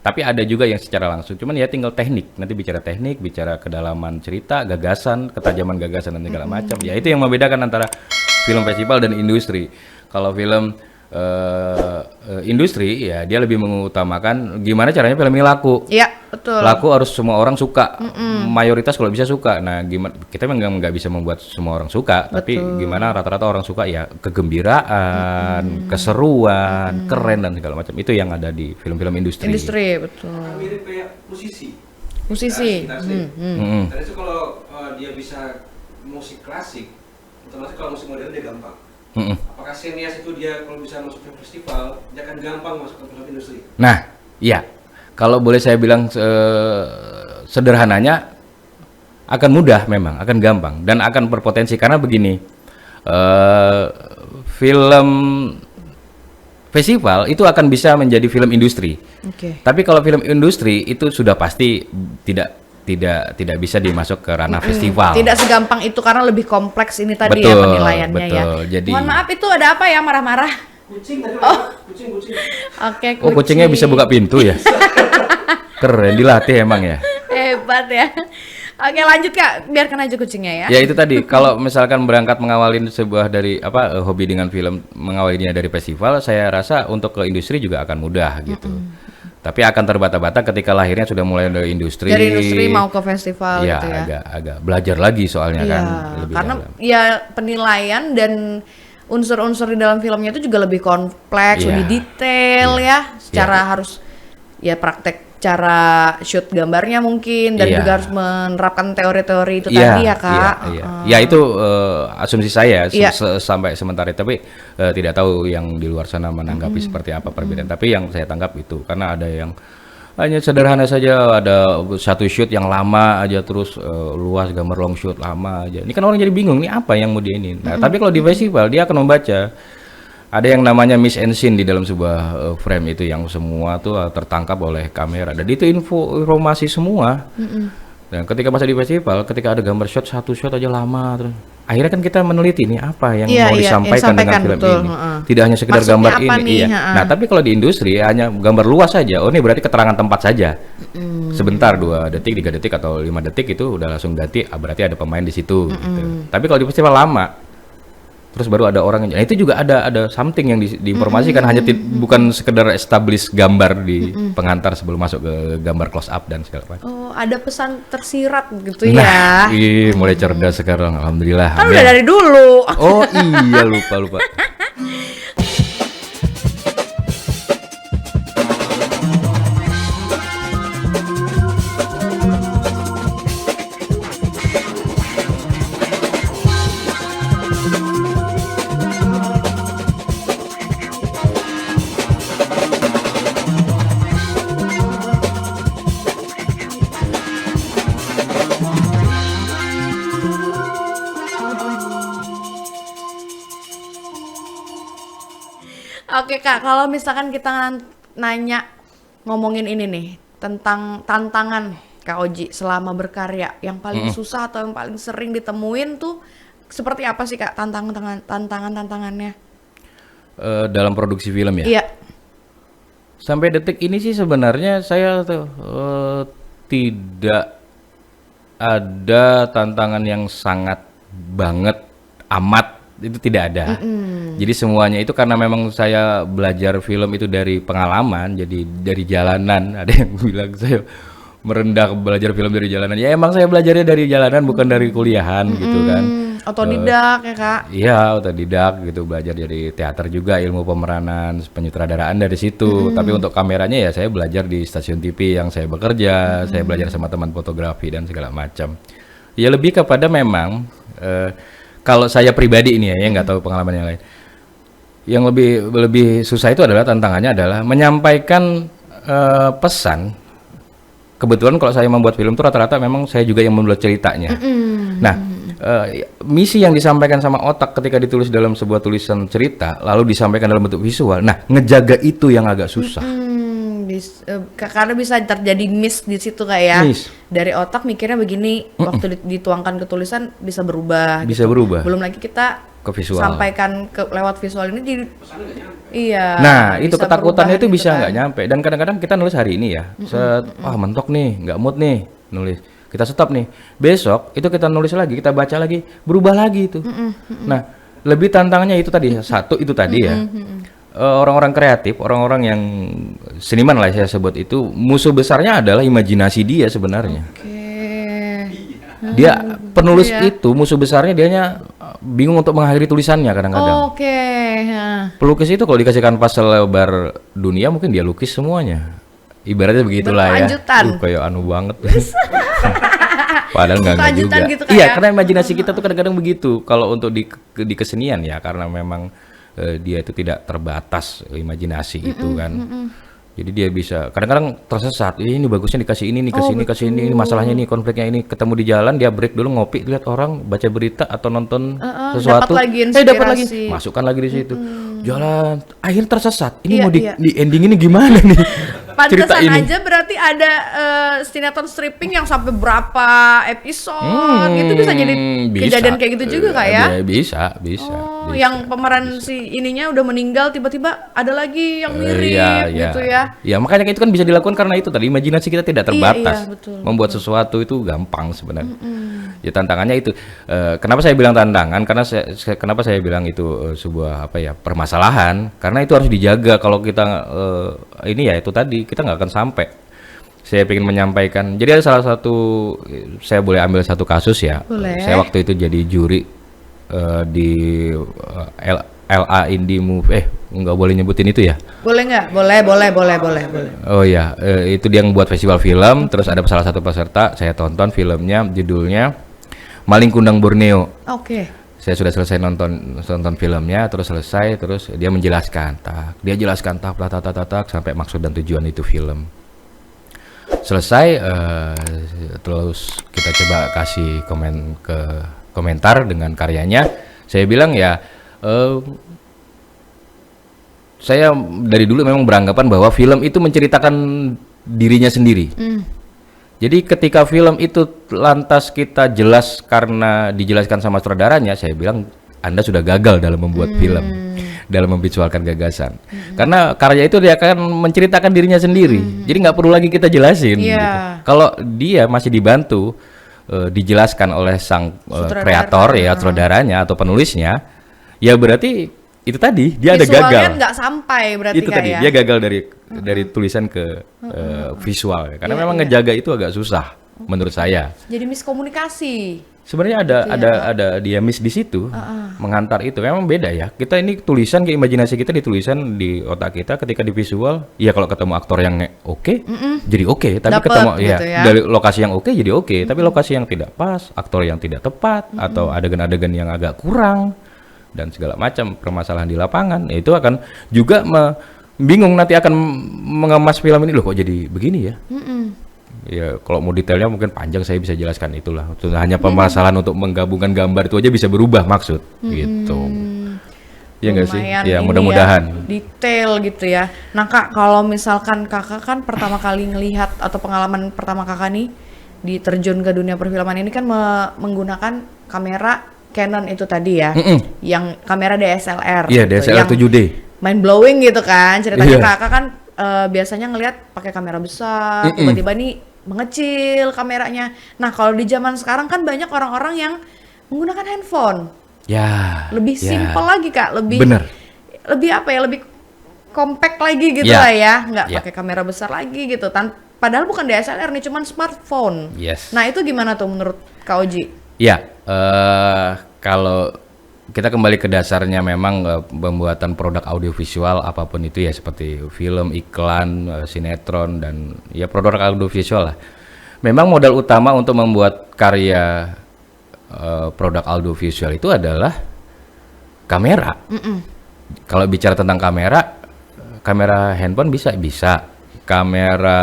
Tapi ada juga yang secara langsung. Cuman ya tinggal teknik. Nanti bicara teknik, bicara kedalaman cerita, gagasan, ketajaman gagasan dan segala macam. Ya itu yang membedakan antara film festival dan industri. Kalau film industri ya dia lebih mengutamakan gimana caranya film ini laku. Iya, betul. Laku harus semua orang suka. Mayoritas kalau bisa suka. Nah, gimana kita memang nggak bisa membuat semua orang suka, tapi gimana rata-rata orang suka ya kegembiraan, keseruan, keren dan segala macam. Itu yang ada di film-film industri. Industri, betul. Mirip kayak musisi. Musisi. Tadi itu kalau dia bisa musik klasik, otomatis kalau musik modern dia gampang. Apakah sinias itu dia kalau bisa masuk ke festival, dia akan gampang masuk ke film industri? Nah, iya. Kalau boleh saya bilang sederhananya akan mudah memang, akan gampang dan akan berpotensi karena begini. Film festival itu akan bisa menjadi film industri. Tapi kalau film industri itu sudah pasti tidak bisa dimasuk ke ranah festival. Tidak segampang itu karena lebih kompleks ini tadi Betul, ya penilaiannya ya. Jadi, mohon maaf itu ada apa ya marah-marah? Kucing tadi, kucing. Oke, oh kucingnya bisa buka pintu ya? Keren, dilatih emang ya. Hebat ya. Oke lanjut Kak, biarkan aja kucingnya ya. Ya itu tadi, kalau misalkan berangkat mengawalin sebuah dari hobi dengan film, mengawalinya dari festival, saya rasa untuk ke industri juga akan mudah gitu. Tapi akan terbata-bata ketika lahirnya sudah mulai dari industri. Dari industri mau ke festival ya, gitu ya. agak belajar lagi soalnya kan lebih karena dalam. ya penilaian dan unsur-unsur di dalam filmnya itu juga lebih kompleks, Iya. lebih detail ya. Secara harus ya praktek cara shoot gambarnya mungkin dan Iya. juga harus menerapkan teori-teori itu tadi ya Kak. Ya itu asumsi saya Iya. sampai sementara, tapi tidak tahu yang di luar sana menanggapi seperti apa perbedaan. Tapi yang saya tangkap itu karena ada yang hanya sederhana saja, ada satu shoot yang lama aja terus luas gambar long shoot lama aja. Ini kan orang jadi bingung nih apa yang mau dia ini. Nah, tapi kalau di festival dia akan membaca ada yang namanya miss and scene di dalam sebuah frame itu yang semua tuh tertangkap oleh kamera dan itu informasi semua. Dan ketika masa di festival, ketika ada gambar shot satu shot aja lama terus akhirnya kan kita meneliti nih apa yang Iya, mau iya, yang disampaikan dengan disampaikan, film betul, ini. heeh. Tidak hanya sekedar Maksudnya gambar apa ini. nih, Iya. heeh. Nah, tapi kalau di industri hanya gambar luas saja. Oh, ini berarti keterangan tempat saja. Sebentar 2 detik, 3 detik atau 5 detik itu udah langsung ganti, berarti ada pemain di situ gitu. Tapi kalau di festival lama terus baru ada orang yang, nah itu juga ada something yang diinformasikan, hanya bukan sekedar establish gambar di pengantar sebelum masuk ke gambar close up dan segala macam. Oh, ada pesan tersirat gitu Nah, ya. mulai cerdas sekarang, alhamdulillah. Kan Amin. udah dari dulu. Oh iya, lupa. Oke Kak, kalau misalkan kita nanya ngomongin ini nih tentang tantangan Kak Oji selama berkarya, yang paling susah atau yang paling sering ditemuin tuh seperti apa sih Kak tantangannya? Dalam produksi film ya. Iya. Sampai detik ini sih sebenarnya saya tuh tidak ada tantangan yang sangat banget amat, itu tidak ada. Jadi semuanya itu karena memang saya belajar film itu dari pengalaman, jadi dari jalanan. Ada yang bilang saya merendah belajar film dari jalanan. Ya emang saya belajarnya dari jalanan, bukan dari kuliahan gitu kan. Otodidak ya Kak. Iya, otodidak gitu, belajar dari teater juga, ilmu pemeranan, penyutradaraan dari situ. Tapi untuk kameranya ya saya belajar di stasiun TV yang saya bekerja, saya belajar sama teman fotografi dan segala macam. Ya lebih kepada memang kalau saya pribadi ini ya, yang nggak tahu pengalaman yang lain. Yang lebih susah itu adalah tantangannya adalah menyampaikan pesan. Kebetulan kalau saya membuat film itu rata-rata memang saya juga yang membuat ceritanya. Nah, misi yang disampaikan sama otak ketika ditulis dalam sebuah tulisan cerita lalu disampaikan dalam bentuk visual. Nah, ngejaga itu yang agak susah. Karena bisa terjadi miss di situ Kak ya. Miss. Dari otak mikirnya begini, waktu dituangkan ke tulisan bisa berubah. Bisa gitu. berubah. Belum lagi kita Ke visual. sampaikan lewat visual ini iya. Nah, itu bisa ketakutannya berubah itu bisa gitu nggak kan. nyampe. Dan kadang-kadang kita nulis hari ini ya, mentok nih, nggak mood nih nulis. Kita stop nih. Besok itu kita nulis lagi, kita baca lagi, berubah lagi itu. Nah, lebih tantangannya itu tadi, satu itu tadi ya. Orang-orang kreatif, orang-orang yang seniman lah saya sebut itu, musuh besarnya adalah imajinasi dia sebenarnya. Oke. Dia penulis Iya. itu musuh besarnya, dianya bingung untuk mengakhiri tulisannya kadang-kadang. Oke. Pelukis itu kalau dikasih kanvas selebar dunia mungkin dia lukis semuanya. Ibaratnya begitulah ya. Berkelanjutan. Kayak anu banget. Padahal nggak Berkelanjutan juga. gitu kan Iya, ya. karena imajinasi kita tuh kadang-kadang begitu. Kalau untuk di kesenian ya, karena memang dia itu tidak terbatas imajinasi itu kan. Jadi dia bisa kadang-kadang tersesat. Ini bagusnya dikasih ini, kasih ini, masalahnya ini, konfliknya ini. Ketemu di jalan, dia break dulu ngopi, lihat orang baca berita atau nonton sesuatu. dapat lagi Dapat lagi, inspirasi. masukkan lagi di situ. Jalan, akhirnya tersesat. Ini Iya, mau iya. di ending ini gimana nih? Cerita Pantesan ini. aja berarti ada sinetron stripping yang sampai berapa episode gitu bisa jadi kejadian kayak gitu juga Kak ya. Bisa. Oh, yang pemeran si ininya udah meninggal tiba-tiba ada lagi yang mirip gitu ya. Ya makanya itu kan bisa dilakukan karena itu tadi imajinasi kita tidak terbatas. Iya, betul. Membuat sesuatu itu gampang sebenarnya. Ya tantangannya itu. Kenapa saya bilang tantangan? Karena kenapa saya bilang itu sebuah permasalahan? Karena itu harus dijaga. Kalau kita ini ya itu tadi kita nggak akan sampai. Saya ingin menyampaikan. Jadi ada salah satu, saya boleh ambil satu kasus ya. Boleh. Saya waktu itu jadi juri di LA Indie Movie. Nggak boleh nyebutin itu ya? Boleh nggak? Boleh. Oh ya, itu dia yang buat festival film. Terus ada salah satu peserta, saya tonton filmnya, judulnya Maling Kundang Borneo. Oke. Saya sudah selesai nonton filmnya, terus selesai, terus dia menjelaskan, dia jelaskan tak sampai maksud dan tujuan itu film. Selesai, terus kita coba kasih komentar dengan karyanya. Saya bilang ya, saya dari dulu memang beranggapan bahwa film itu menceritakan dirinya sendiri. Jadi ketika film itu lantas kita jelas karena dijelaskan sama sutradaranya, saya bilang Anda sudah gagal dalam membuat film, dalam memvisualkan gagasan. Karena karya itu dia akan menceritakan dirinya sendiri. Jadi nggak perlu lagi kita jelasin. Iya. Gitu. Kalau dia masih dibantu dijelaskan oleh sang kreator ya, sutradaranya atau penulisnya, ya berarti itu tadi dia ada gagal. Visualnya nggak sampai berarti Itu tadi ya. dia gagal dari tulisan ke visual ya. Karena Iya, memang ngejaga itu agak susah menurut saya. Jadi miskomunikasi. Sebenarnya ada dia miss di situ menghantar itu memang beda ya. Kita ini tulisan ke imajinasi kita ditulisan di otak kita, ketika di visual ya kalau ketemu aktor yang oke jadi oke, tapi Dapet ketemu gitu ya. dari lokasi yang oke jadi oke, tapi lokasi yang tidak pas, aktor yang tidak tepat atau adegan-adegan yang agak kurang dan segala macam permasalahan di lapangan, itu akan juga bingung nanti akan mengemas film ini, loh kok jadi begini ya. Ya kalau mau detailnya mungkin panjang, saya bisa jelaskan itulah. Itu hanya permasalahan untuk menggabungkan gambar itu aja bisa berubah maksud gitu. Ya nggak sih? Lumayan Ya ini mudah-mudahan. detail gitu ya. Nah Kak, kalau misalkan Kakak kan pertama kali ngelihat atau pengalaman pertama Kakak nih diterjun ke dunia perfilman ini kan menggunakan kamera Canon itu tadi ya, yang kamera DSLR. Iya, gitu, DSLR yang 7D. mind blowing gitu kan. Ceritanya Iya. Kakak kan biasanya ngelihat pakai kamera besar, tiba-tiba nih mengecil kameranya. Nah kalau di zaman sekarang kan banyak orang-orang yang menggunakan handphone. Ya. Lebih ya. simpel lagi Kak, Bener. lebih apa ya, lebih compact lagi gitu Ya. lah ya, nggak Ya. pakai kamera besar lagi gitu. Padahal bukan DSLR nih, cuman smartphone. Yes. Nah itu gimana tuh menurut Kak Oji? Ya, kalau kita kembali ke dasarnya memang pembuatan produk audiovisual apapun itu ya, seperti film, iklan, sinetron dan ya produk audiovisual lah. Memang modal utama untuk membuat karya produk audiovisual itu adalah kamera. Kalau bicara tentang kamera handphone bisa, kamera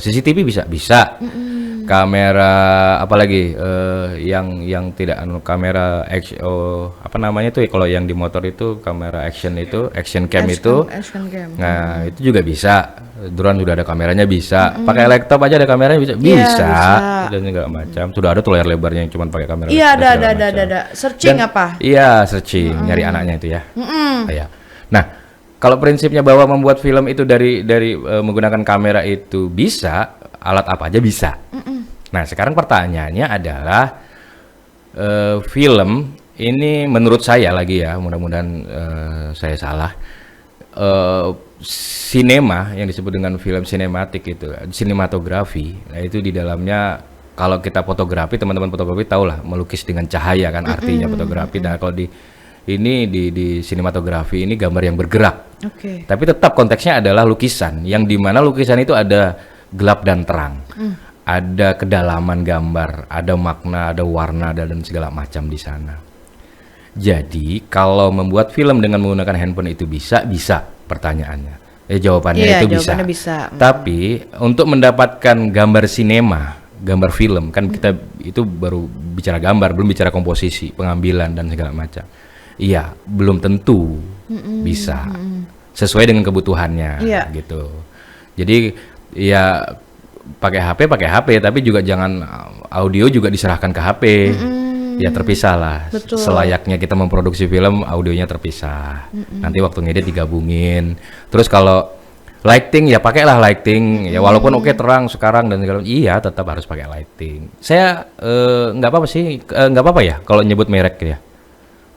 CCTV bisa. Kamera apalagi yang tidak kamera apa namanya tuh ya, kalau yang di motor itu kamera action itu action cam itu. Action cam. Nah, itu juga bisa. Drone sudah ada kameranya bisa. Pakai laptop aja ada kameranya bisa. Iya, Bisa. bisa. Dan segala macam. Sudah ada tuh layar lebarnya yang cuma pakai kamera. Iya dan segala ada. macam. Searching Dan- apa? Iya, searching, nyari anaknya itu ya. Iya. Nah, kalau prinsipnya bahwa membuat film itu dari menggunakan kamera itu bisa, alat apa aja bisa. Nah, sekarang pertanyaannya adalah film ini menurut saya lagi ya, mudah-mudahan saya salah. Sinema yang disebut dengan film sinematik itu, sinematografi. Nah, itu di dalamnya kalau kita fotografi, teman-teman fotografi tahu lah, melukis dengan cahaya kan artinya fotografi. Nah, kalau di sinematografi ini gambar yang bergerak. Oke. Tapi tetap konteksnya adalah lukisan, yang dimana lukisan itu ada gelap dan terang, ada kedalaman gambar, ada makna, ada warna dan segala macam di sana. Jadi kalau membuat film dengan menggunakan handphone itu bisa pertanyaannya. Jawabannya Iya, itu jawabannya bisa. Tapi untuk mendapatkan gambar sinema, gambar film kan kita itu baru bicara gambar, belum bicara komposisi, pengambilan dan segala macam. Iya, belum tentu bisa sesuai dengan kebutuhannya, Iya. gitu. Jadi ya pakai HP, tapi juga jangan audio juga diserahkan ke HP. Ya terpisah lah. Betul. Selayaknya kita memproduksi film, audionya terpisah. Nanti waktu ngedit digabungin. Terus kalau lighting ya pakailah lighting. Ya walaupun oke terang sekarang dan segala, iya tetap harus pakai lighting. Saya nggak apa-apa sih, nggak apa-apa ya kalau nyebut merek ya.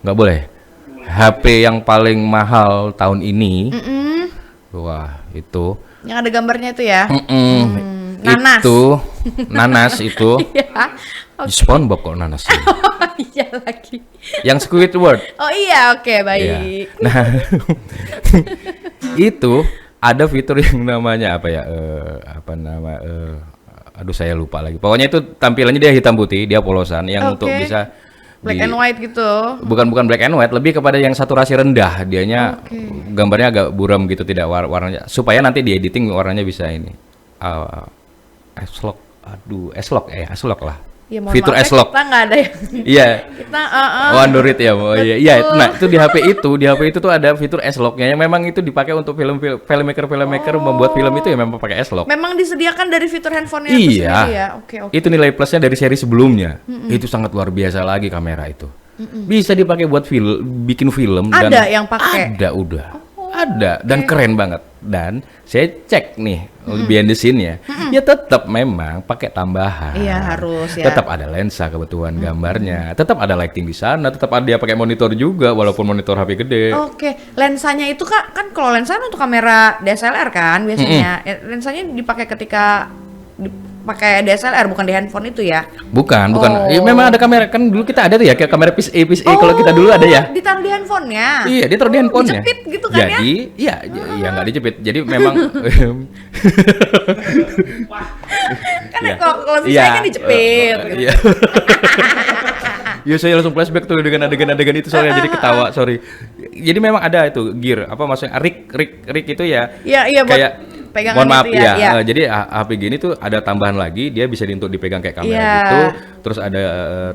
Nggak boleh. HP yang paling mahal tahun ini, wah itu. Yang ada gambarnya itu ya. Nanas. Itu nanas itu. Iya. SpongeBob kok nanas. Iya lagi. Yang Squidward. Oh iya, oke baik. Iya. Nah, itu ada fitur yang namanya apa ya? Aduh saya lupa lagi. Pokoknya itu tampilannya dia hitam putih, dia polosan yang untuk Oke. bisa Black and white gitu. bukan black and white, lebih kepada yang saturasi rendah. Dianya gambarnya agak buram gitu, tidak warnanya, supaya nanti di editing warnanya bisa ini. Aslok lah. Ya, mohon fitur maaf ya, S-Lock. kita nggak ada yang Iya. kita Oh, Android ya. Oh iya. Iya, nah itu di HP itu tuh ada fitur S-Lock-nya yang memang itu dipakai untuk filmmaker membuat film itu ya memang pakai S-Lock. memang disediakan dari fitur handphonenya itu Iya. sendiri ya. Oke. Itu nilai plusnya dari seri sebelumnya. Itu sangat luar biasa lagi kamera itu. Bisa dipakai buat bikin film dan Ada yang pakai? Ada udah. Ada dan keren banget. Dan saya cek nih behind the scene-nya. Ya tetap memang pakai tambahan. Iya, harus ya. Tetap ada lensa kebutuhan gambarnya. Tetap ada lighting di sana, tetap ada dia pakai monitor juga walaupun monitor HP gede. Oke, lensanya itu kan kalau lensa untuk kamera DSLR kan biasanya. Lensanya dipakai ketika dipakai DSLR bukan di handphone itu ya. Bukan. Oh. Ya, memang ada kamera kan dulu kita ada tuh ya kayak kamera PSA kalau kita dulu ada ya. Ditaruh di handphonenya. Iya, dia taruh di handphonenya. Dijepit gitu kan ya? Jadi, iya, ya nggak dijepit. Jadi memang Kan Iya. kalau misalnya kan dijepit. gitu. Iya. Ya saya langsung flashback tuh dengan adegan-adegan itu soalnya jadi ketawa, sorry. Jadi memang ada itu gear, apa maksudnya rig itu ya. Iya, buat Kayak pegangan mohon maaf itu ya, iya. jadi HP gini tuh ada tambahan lagi, dia bisa untuk dipegang kayak kamera Iya. gitu. Terus ada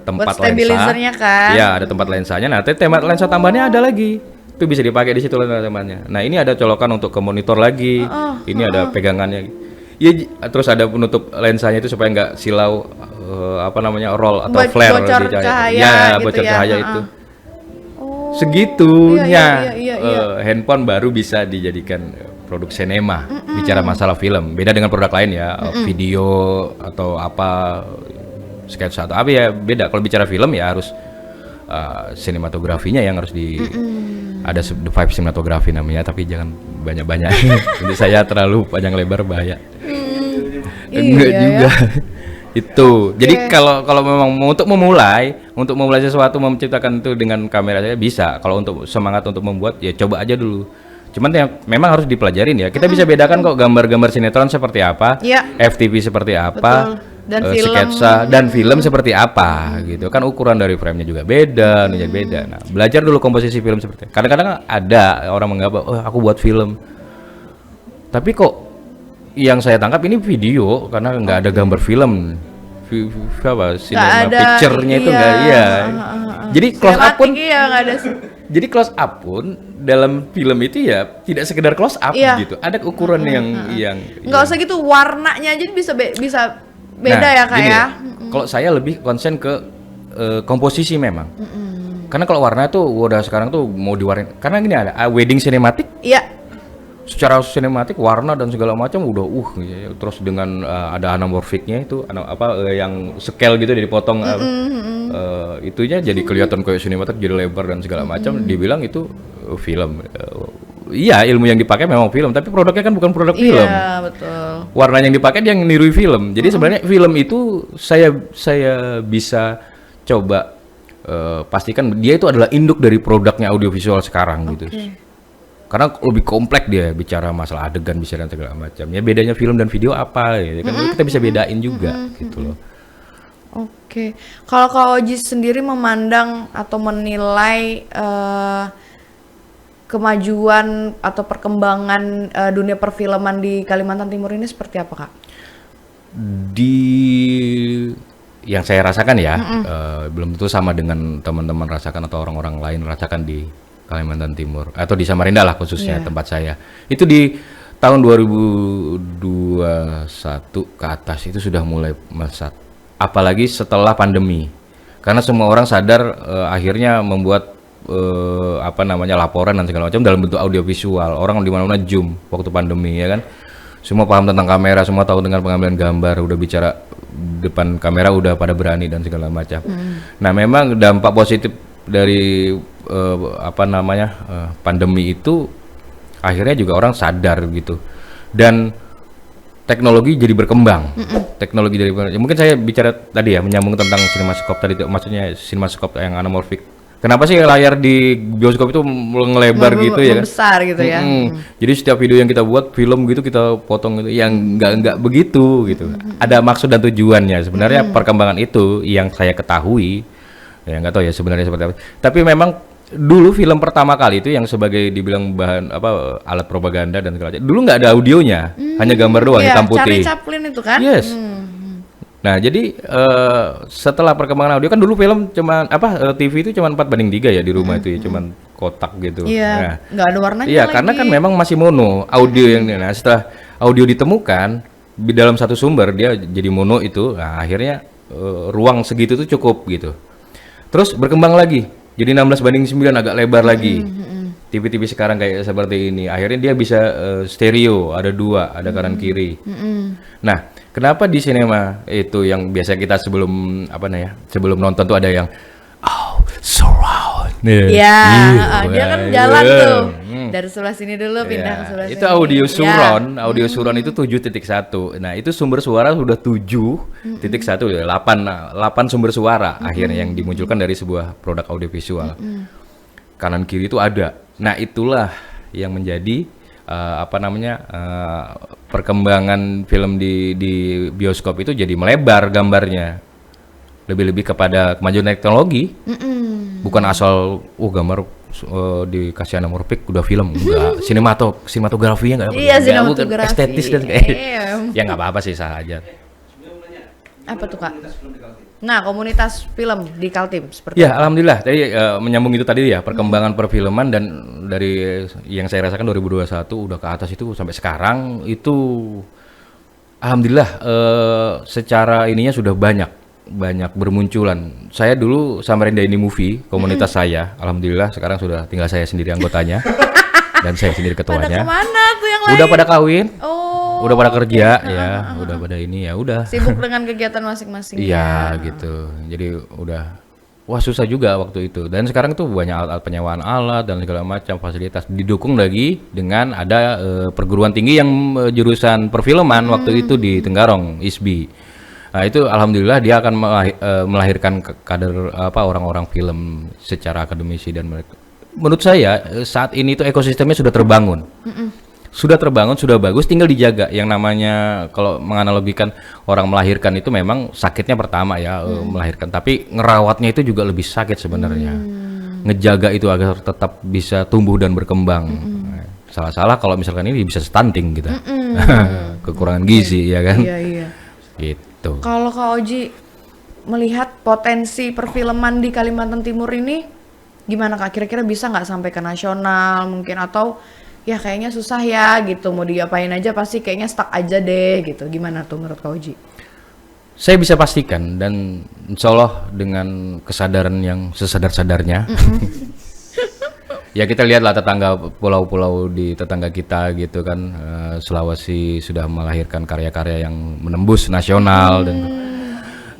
tempat Buat stabilizernya lensa. kan. Iya, ada tempat lensanya. Nah, tempat lensa tambahannya ada lagi. Itu bisa dipakai di situ lensa tambahannya. Nah, ini ada colokan untuk ke monitor lagi. Ini ada pegangannya. Ya, terus ada penutup lensanya itu supaya nggak silau apa namanya roll atau flare Bocor di cahaya ya, gitu bocor ya. cahaya itu. Oh. Segitunya Iya. handphone baru bisa dijadikan produk sinema. Bicara masalah film, beda dengan produk lain ya, video atau apa sketsa atau apa ya beda. Kalau bicara film ya harus sinematografinya yang harus ada the five sinematografi namanya, tapi jangan banyak-banyak. Nanti saya terlalu panjang lebar bahaya. Enggak Iya, juga. Itu. Jadi kalau memang untuk memulai sesuatu menciptakan itu dengan kamera saya bisa. Kalau untuk semangat untuk membuat ya coba aja dulu. Cuman ya memang harus dipelajarin ya. Kita bisa bedakan kok gambar-gambar sinetron seperti apa, Iya. FTV seperti apa, Betul. Dan film. sketsa dan film seperti apa gitu. Kan ukuran dari frame-nya juga beda, menjadi beda. Nah, belajar dulu komposisi film seperti. Kadang-kadang ada orang menganggap, "Oh, aku buat film." Tapi kok yang saya tangkap ini video karena nggak ada gambar film. Apa cinema ada, picture-nya itu iya. nggak iya. Jadi close up pun Iya, nggak ada. jadi close up pun dalam film itu ya tidak sekedar close up Iya. gitu. Ada ukuran yang Nggak usah gitu, warnanya aja bisa beda Nah, ya kak gini ya. Kalau saya lebih konsen ke komposisi memang. Karena kalau warna tuh udah sekarang tuh mau diwarnain. Karena gini ada wedding cinematic Iya. secara sinematik warna dan segala macam udah ya. Terus dengan ada anamorfiknya itu yang scale gitu dipotong itunya jadi kelihatan kayak sinematik jadi lebar dan segala macam dibilang itu film. Iya, ilmu yang dipakai memang film, tapi produknya kan bukan produk film. Iya, betul. Warna yang dipakai dia yang niru film. Jadi sebenarnya film itu saya bisa coba pastikan dia itu adalah induk dari produknya audiovisual sekarang gitu. Karena lebih kompleks dia bicara masalah adegan, bicara segala macam. Ya bedanya film dan video apa ya kan kita bisa bedain juga gitu loh. Oke. Kalau Kak Oji sendiri memandang atau menilai kemajuan atau perkembangan dunia perfilman di Kalimantan Timur ini seperti apa, Kak? Di yang saya rasakan ya, belum tentu sama dengan teman-teman rasakan atau orang-orang lain rasakan di Kalimantan Timur atau di Samarinda lah khususnya tempat saya. Itu di tahun 2021 ke atas itu sudah mulai melesat. Apalagi setelah pandemi. Karena semua orang sadar akhirnya membuat laporan dan segala macam dalam bentuk audiovisual. Orang di mana-mana zoom waktu pandemi ya kan. Semua paham tentang kamera, semua tahu dengan pengambilan gambar, udah bicara depan kamera udah pada berani dan segala macam. Nah, memang dampak positif dari pandemi itu akhirnya juga orang sadar gitu. Dan teknologi jadi berkembang. Teknologi dari mungkin saya bicara tadi ya menyambung tentang CinemaScope tadi maksudnya CinemaScope yang anamorphic. Kenapa sih layar di bioskop itu ngelebar gitu ya kan? Besar gitu ya. Jadi setiap video yang kita buat film gitu kita potong gitu, yang nggak begitu gitu. Ada maksud dan tujuannya. Sebenarnya perkembangan itu yang saya ketahui, ya nggak tahu ya sebenarnya seperti apa. Tapi memang dulu film pertama kali itu yang sebagai dibilang bahan alat propaganda dan segala macam. Dulu nggak ada audionya, hanya gambar doang hitam putih. Charlie Chaplin itu kan? Yes. Nah, jadi setelah perkembangan audio kan dulu film cuman TV itu cuman 4:3 ya di rumah itu ya, cuman kotak gitu. Iya, Nah, nggak ada warnanya iya, lagi. karena kan memang masih mono audio yang nah setelah audio ditemukan di dalam satu sumber dia jadi mono itu, nah akhirnya ruang segitu tuh cukup gitu. Terus berkembang lagi jadi 16:9 agak lebar lagi. TV-TV sekarang kayak seperti ini, akhirnya dia bisa stereo, ada 2, ada kanan kiri. Nah, kenapa di sinema itu yang biasa kita sebelum sebelum nonton tuh ada yang surround. Iya, dia kan jalan tuh. Hmm. Dari sebelah sini dulu pindah ke sebelah Itu sini. audio Ya. surround, audio surround itu 7.1. Nah, itu sumber suara sudah 7.1 ya, 8 sumber suara akhirnya yang dimunculkan dari sebuah produk audiovisual. Kanan kiri itu ada. Nah, itulah yang menjadi perkembangan film di bioskop itu jadi melebar gambarnya. Lebih-lebih kepada kemajuan teknologi. Bukan asal gambar dikasih nomor pick udah film, enggak. Sinematografinya enggak apa. Iya, Enggak, sinematografi. bukan estetis dan Iya. ya nggak apa-apa sih, sah aja. Sebenarnya mau nanya, Apa tuh, Kak? komunitas film di Kaltim? Nah, komunitas film di Kaltim seperti Ya, alhamdulillah. Tadi menyambung itu tadi ya, perkembangan perfilman dan dari yang saya rasakan 2021 udah ke atas itu sampai sekarang itu alhamdulillah secara ininya sudah banyak bermunculan. Saya dulu Samarinda Indie Movie, komunitas saya, alhamdulillah sekarang sudah tinggal saya sendiri anggotanya dan saya sendiri pada ketuanya. kemana tuh yang lain? Udah pada kawin, Oh, udah pada kerja ya, udah pada ini ya udah. sibuk dengan kegiatan masing-masing. Iya gitu. Jadi udah susah juga waktu itu. Dan sekarang tuh banyak alat penyewaan alat dan segala macam fasilitas didukung lagi dengan ada perguruan tinggi yang jurusan perfilman waktu itu di Tenggarong, ISBI. Nah, itu alhamdulillah dia akan melahirkan kader orang-orang film secara akademisi dan mereka. Menurut saya saat ini tuh ekosistemnya sudah terbangun. Sudah terbangun, sudah bagus, tinggal dijaga. Yang namanya kalau menganalogikan orang melahirkan itu memang sakitnya pertama ya melahirkan, tapi ngerawatnya itu juga lebih sakit sebenarnya. Ngejaga itu agar tetap bisa tumbuh dan berkembang. Salah-salah kalau misalkan ini bisa stunting gitu. Kekurangan gizi ya kan. Iya, iya. Gitu. Kalau Kak Oji melihat potensi perfilman di Kalimantan Timur ini gimana Kak? Kira-kira bisa nggak sampai ke nasional mungkin, atau ya kayaknya susah ya gitu, mau diapain aja pasti kayaknya stuck aja deh gitu. Gimana tuh menurut Kak Oji? Saya bisa pastikan dan insya Allah dengan kesadaran yang sesadar-sadarnya. Ya kita lihatlah tetangga pulau-pulau di tetangga kita gitu kan, Sulawesi sudah melahirkan karya-karya yang menembus nasional dan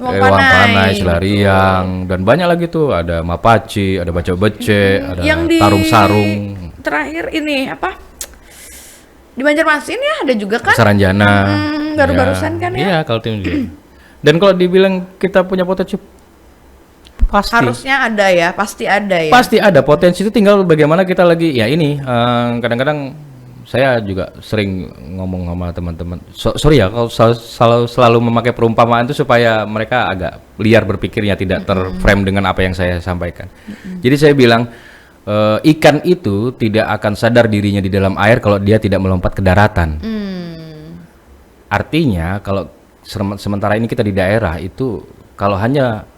Wangpanai, Selariang dan banyak lagi tuh, ada Mapaci, ada Baco Bece, ada Yang di Tarung Sarung, terakhir ini apa? Di Banjarmasin ya ada juga kan? Saranjana. Baru-barusan kan ya? Iya, Kaltim juga. Dan kalau dibilang kita punya potensi pasti. Harusnya ada ya, pasti ada ya. Pasti ada potensi itu, tinggal bagaimana kita lagi ya ini kadang-kadang saya juga sering ngomong sama teman-teman. Sorry ya kalau selalu memakai perumpamaan itu supaya mereka agak liar berpikirnya, tidak terframe dengan apa yang saya sampaikan. Jadi saya bilang ikan itu tidak akan sadar dirinya di dalam air kalau dia tidak melompat ke daratan. Artinya kalau sementara ini kita di daerah itu kalau hanya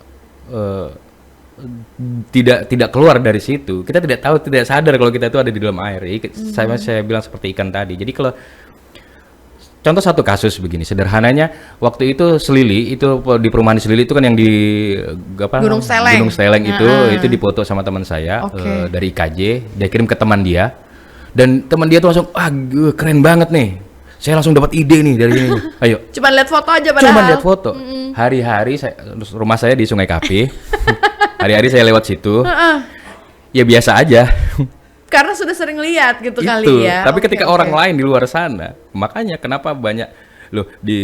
tidak keluar dari situ, kita tidak tahu, tidak sadar kalau kita itu ada di dalam air. Saya bilang seperti ikan tadi. Jadi kalau contoh satu kasus begini sederhananya, waktu itu Selili itu di perumahan Selili itu kan yang di Gunung Steleng. itu dipoto sama teman saya dari IKJ, dia kirim ke teman dia dan teman dia tuh langsung keren banget nih. Saya langsung dapat ide nih dari ini. Ayo. Cuman lihat foto aja padahal. Cuman lihat foto. Hari-hari rumah saya di Sungai Kapi. Hari-hari saya lewat situ. Ya biasa aja. Karena sudah sering lihat gitu Itu. kali ya. Tapi ketika orang lain di luar sana, makanya kenapa banyak loh di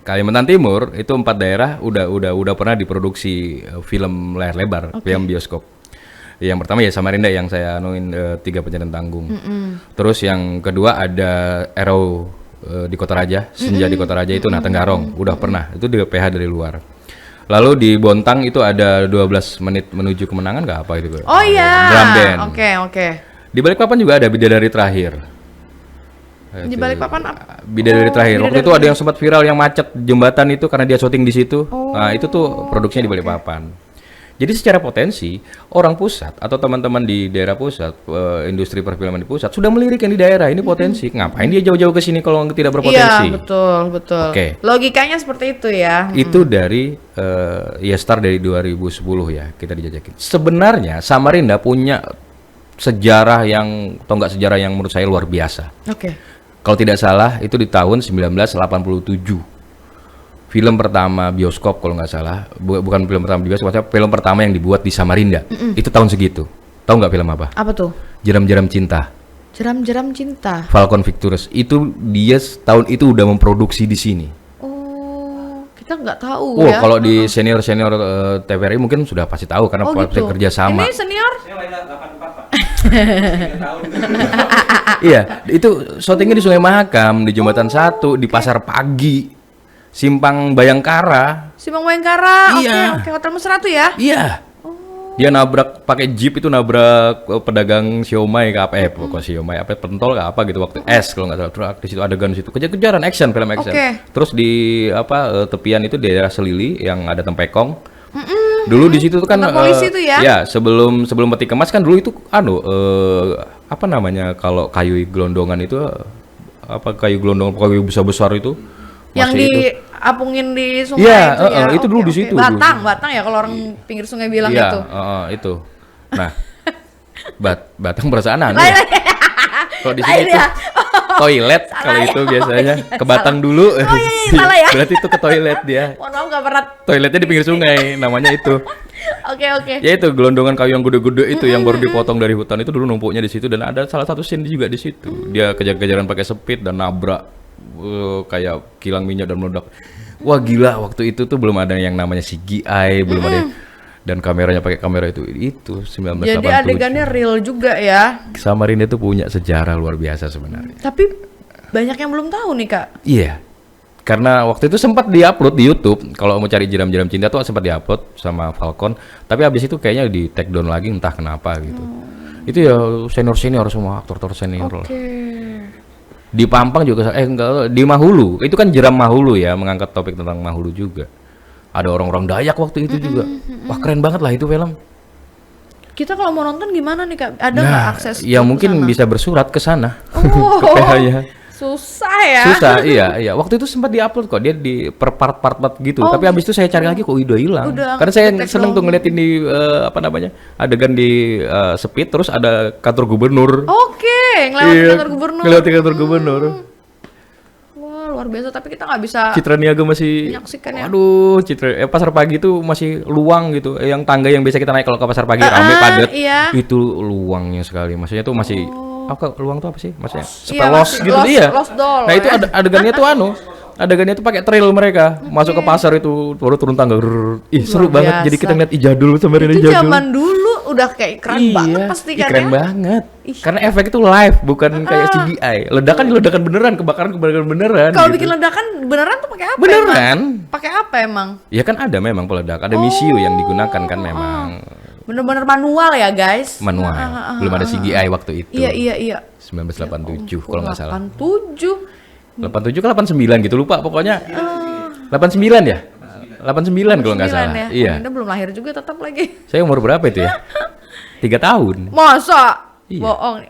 Kalimantan Timur itu 4 daerah udah pernah diproduksi film layar lebar, film bioskop. Yang pertama ya Samarinda yang saya anuin 3 Pencarian Tanggung. Terus yang kedua ada Arrow di Kota Raja, Senja di Kota Raja itu, Tenggarong udah pernah, itu di PH dari luar. Lalu di Bontang itu ada 12 menit menuju kemenangan, nggak apa itu? Oh iya. Drum band. Oke. Di Balikpapan juga ada Bidadari Terakhir. Di Balikpapan Bidadari Terakhir. Waktu itu ada yang sempat viral yang macet jembatan itu karena dia syuting di situ. Nah, itu tuh produksinya di Balikpapan. Jadi secara potensi orang pusat atau teman-teman di daerah pusat, industri perfilman di pusat sudah melirik yang di daerah ini potensi. Ngapain dia jauh-jauh ke sini kalau tidak berpotensi? Iya, betul. Oke. Logikanya seperti itu ya. Itu dari ya start dari 2010 ya kita dijajakin. Sebenarnya Samarinda punya sejarah yang atau enggak sejarah yang menurut saya luar biasa. Oke. Kalau tidak salah itu di tahun 1987. Film pertama bioskop kalau nggak salah, bukan film pertama di bioskop, film pertama yang dibuat di Samarinda. Itu tahun segitu. Tahu nggak film apa? Apa tuh? Jeram-jeram Cinta. Jeram-jeram Cinta. Falcon Pictures. Itu dia tahun itu udah memproduksi di sini. Oh, kita nggak tahu ya. Kalau di senior-senior TVRI mungkin sudah pasti tahu karena gitu. kerja sama. Ini senior? Saya lahir 84, Pak. 3 tahun. Iya, itu syutingnya di Sungai Mahakam, di Jembatan 1, di Pasar Pagi, Simpang Bayangkara. Simpang Bayangkara. Iya. Oke, Hotel Mesra tuh ya? Iya. Dia nabrak pakai jeep itu nabrak pedagang siomay ke apa pokok siomay apa pentol ke apa gitu waktu es kalau nggak salah. Terus di situ adegan situ kejar-kejaran action film action. Terus di tepian itu daerah Selili yang ada Tempekong. Dulu di situ tuh kan polisi tuh ya? Ya, sebelum peti kemas kan dulu itu apa namanya kalau kayu gelondongan itu apa kayu gelondongan kayu besar-besar itu yang masih diapungin di sungai Iya, itu ya? itu dulu di situ. Batang ya kalau orang pinggir sungai bilang iya, itu. Itu. Nah, Batang perasaan aneh. Kalau di sini tuh toilet kalau itu biasanya ke Batang dulu. Oh iya, salah ya. Berarti itu ke toilet dia. Mohon maaf nggak pernah. Toiletnya di pinggir sungai, namanya itu. Oke. Ya itu gelondongan kayu yang gede-gede itu yang baru dipotong dari hutan itu dulu numpuknya di situ dan ada salah satu scene juga di situ. Dia kejar-kejaran pakai speed dan nabrak kayak kilang minyak dan meledak. Wah gila, waktu itu tuh belum ada yang namanya CGI, belum ada dan kameranya pakai kamera itu 1987. Jadi adegannya real juga ya. Samarinda itu punya sejarah luar biasa sebenarnya. Tapi banyak yang belum tahu nih Kak. Iya. Karena waktu itu sempat diupload di YouTube. Kalau mau cari Jeram-jeram Cinta tuh sempat diupload sama Falcon, tapi habis itu kayaknya di take down lagi entah kenapa gitu. Itu ya senior-senior semua, aktor-aktor senior. Oke. Di Pampang juga enggak, di Mahulu. Itu kan Jeram Mahulu ya, mengangkat topik tentang Mahulu juga. Ada orang-orang Dayak waktu itu juga. Wah, keren banget lah itu film. Kita kalau mau nonton gimana nih Kak? Ada nggak akses? Ya mungkin bisa bersurat ke sana. Oh, ke PH-nya. Susah ya. Susah, iya. Waktu itu sempat diupload kok, dia di per part gitu. Tapi habis itu saya cari lagi kok udah hilang. Karena saya seneng tuh ngeliatin di adegan di speed terus ada kantor gubernur. Oke, ngelewatin kantor gubernur. Ngelewatin kantor gubernur. Wah, luar biasa. Tapi kita nggak bisa Citra Niaga masih menyaksikan ya. Aduh, Pasar Pagi itu masih luang gitu. Yang tangga yang biasa kita naik kalau ke Pasar Pagi rame padat. Iya. Itu luangnya sekali. Maksudnya tuh masih luang tuh apa sih? Maksudnya Iya, los gitu dia. Los doll, nah, itu adegannya tuh adegannya tuh pakai trail mereka masuk ke pasar itu baru turun tangga. Seru banget. Jadi kita ngeliat Ijadul sama Rina Itu Ijadul. zaman dulu udah kayak keren banget pasti kan keren ya. banget. Karena efek itu live bukan kayak CGI. Ledakan beneran, kebakaran beneran. Kalau gitu. bikin ledakan beneran tuh pakai apa? Beneran. Pakai apa emang? Ya kan ada memang peledak, ada misiu yang digunakan kan memang. Bener-bener manual ya guys. Manual. Belum ada CGI waktu itu. Iya. 1987 kalau nggak salah. 87 87 ke 89 gitu lupa pokoknya. 89 ya? 89 kalau nggak salah. ya? Iya. Anda belum lahir juga tetap lagi. Saya umur berapa itu ya? 3 tahun. Masa? Iya. Bohong.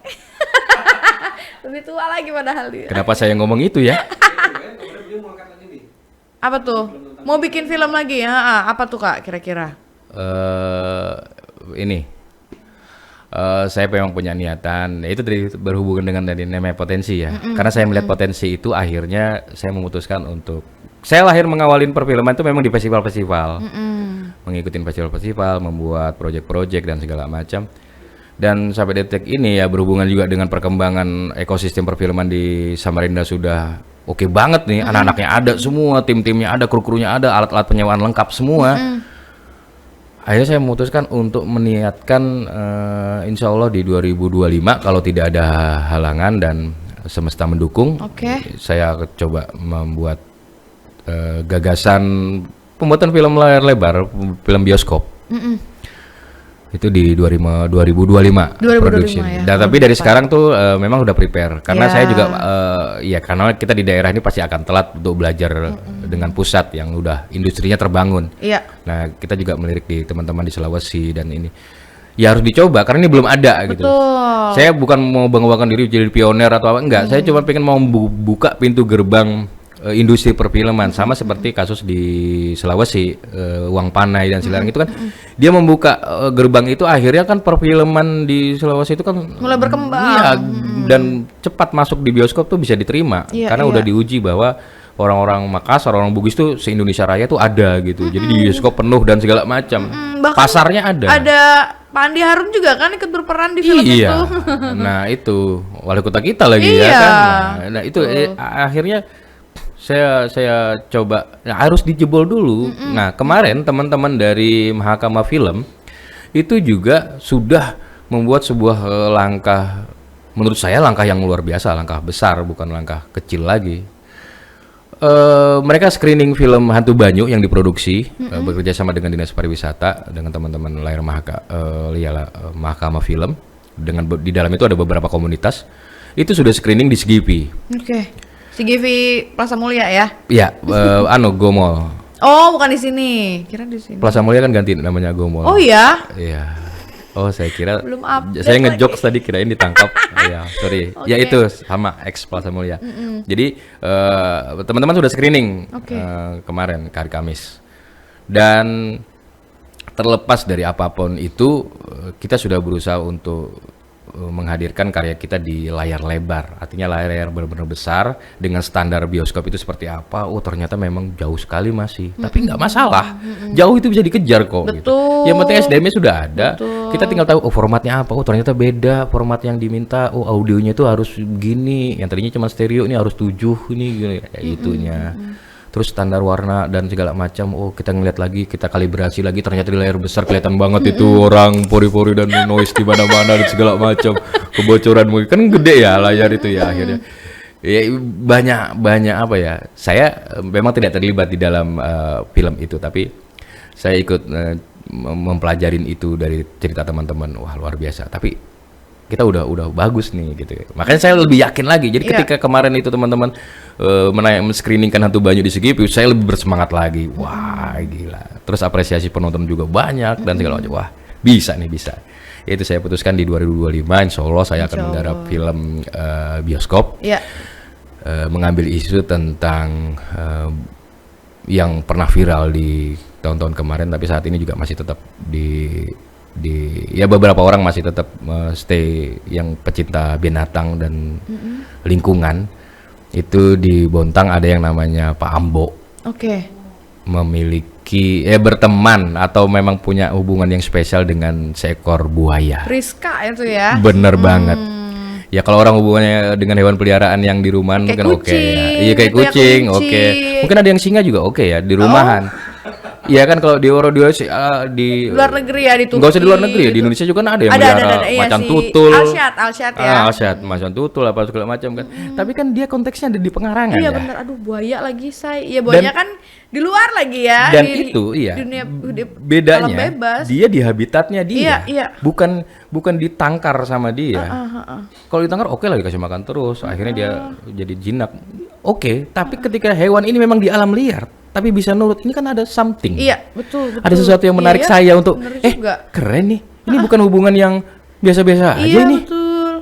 Lebih tua lagi padahal dia. Kenapa saya ngomong itu ya? Apa tuh? Mau bikin film lagi ya? Apa tuh Kak kira-kira? Saya memang punya niatan itu berhubungan dengan tadi namanya potensi ya. Karena saya melihat potensi itu akhirnya saya memutuskan untuk saya lahir mengawalin perfilman itu memang di festival-festival. Mengikuti festival-festival, membuat proyek-proyek dan segala macam. Dan sampai detik ini ya berhubungan juga dengan perkembangan ekosistem perfilman di Samarinda sudah oke banget nih. Anak-anaknya ada semua, tim-timnya ada, kru-krunya ada, alat-alat penyewaan lengkap semua. Akhirnya saya memutuskan untuk meniatkan insya Allah di 2025 kalau tidak ada halangan dan semesta mendukung, saya coba membuat gagasan pembuatan film layar lebar, film bioskop. Itu di 2025 produksi. 2025 ya. Dan tapi dari sekarang tuh memang udah prepare karena Ya. saya juga ya karena kita di daerah ini pasti akan telat untuk belajar dengan pusat yang udah industrinya terbangun. Iya. Nah, kita juga melirik di teman-teman di Sulawesi dan ini. Ya harus dicoba karena ini belum ada gitu. Betul. Saya bukan mau banggakan diri jadi pioner atau apa enggak. Saya cuma pengen mau buka pintu gerbang industri perfilman sama seperti kasus di Sulawesi, Uang Panai dan Silarang itu kan dia membuka gerbang itu akhirnya kan perfilman di Sulawesi itu kan Mulai berkembang. iya, dan cepat masuk di bioskop tuh bisa diterima Iya, karena iya. udah diuji bahwa orang-orang Makassar, orang Bugis tuh se-Indonesia Raya tuh ada gitu. Jadi di bioskop penuh dan segala macam. Bahkan Pasarnya ada. Ada Pak Andi Harun juga kan ikut berperan di film itu. Iya. Nah, itu wali kota kita lagi ya Iya. kan. Nah, itu akhirnya saya coba harus dijebol dulu. Nah, kemarin teman-teman dari Mahakama Film itu juga sudah membuat sebuah langkah, menurut saya langkah yang luar biasa, langkah besar bukan langkah kecil lagi. Mereka screening film Hantu Banyu yang diproduksi bekerja sama dengan Dinas Pariwisata dengan teman-teman layar Mahakama Film. Di dalam itu ada beberapa komunitas. Itu sudah screening di Segipi. Oke. CGV Plaza Mulia ya? Iya, Gomol. Oh, bukan di sini. Kira di sini. Plaza Mulia kan ganti namanya Gomol. Oh iya. Iya. Oh, saya kira Belum update saya ngejokes tadi kirain ditangkap. Iya, sorry. Oke. Ya itu sama ex Plaza Mulia. Jadi teman-teman sudah screening Oke. kemarin hari Kamis. Dan terlepas dari apapun itu kita sudah berusaha untuk menghadirkan karya kita di layar lebar, artinya layar benar-benar besar dengan standar bioskop itu seperti apa. Oh, ternyata memang jauh sekali masih, tapi nggak masalah, jauh itu bisa dikejar kok gitu. Betul. Yang penting SDM-nya sudah ada, Betul. kita tinggal tahu oh formatnya apa. Oh, ternyata beda format yang diminta. Oh, audionya itu harus begini, yang tadinya cuma stereo ini harus 7 ini gini, kayak itunya. Terus standar warna dan segala macam. Oh, kita ngeliat lagi, kita kalibrasi lagi. Ternyata di layar besar kelihatan banget itu orang pori-pori dan noise di mana-mana dan segala macam. Kebocoran mungkin kan gede ya layar itu ya akhirnya. Ya banyak apa ya. Saya memang tidak terlibat di dalam film itu, tapi saya ikut mempelajarin itu dari cerita teman-teman. Wah, luar biasa. Tapi kita udah bagus nih gitu. Makanya saya lebih yakin lagi. Jadi ketika kemarin itu teman-teman men-screeningkan Hantu Banyu di Segipi, saya lebih bersemangat lagi. Wah, gila. Terus apresiasi penonton juga banyak dan segala macam. Wah, bisa nih, bisa. Itu saya putuskan di 2025 insya Allah saya akan menggarap film bioskop. Iya. Mengambil isu tentang yang pernah viral di tahun-tahun kemarin, tapi saat ini juga masih tetap ya beberapa orang masih tetap stay yang pecinta binatang dan lingkungan. Itu di Bontang ada yang namanya Pak Ambo. Oke. Memiliki berteman atau memang punya hubungan yang spesial dengan seekor buaya. Rizka itu ya. Bener banget. Ya kalau orang hubungannya dengan hewan peliharaan yang Kayak di rumahan mungkin oke ya. kucing, Iya kayak punya kucing, kucing. oke. Mungkin ada yang singa juga oke ya di rumahan. Iya kan kalau di di Luar negeri ya di Turki. Nggak usah di luar negeri ya, di Indonesia juga kan ada yang melihara iya macan sih. tutul. Alsyad ya. Alsyad, macan tutul apa segala macam kan. Tapi kan dia konteksnya ada di pengarangan Iya ya. bener, aduh buaya lagi say. Iya buaya kan di luar lagi ya. Dan di itu iya. Dunia alam Bedanya bebas. dia di habitatnya dia. Iya. Bukan ditangkar sama dia. Kalau ditangkar oke lah dikasih makan terus, akhirnya dia jadi jinak. Oke, tapi ketika hewan ini memang di alam liar, tapi bisa nurut, ini kan ada something. Iya, betul. Ada sesuatu yang menarik Iya, saya untuk bener juga. keren nih. Ini bukan hubungan yang biasa-biasa aja Iya, nih. betul.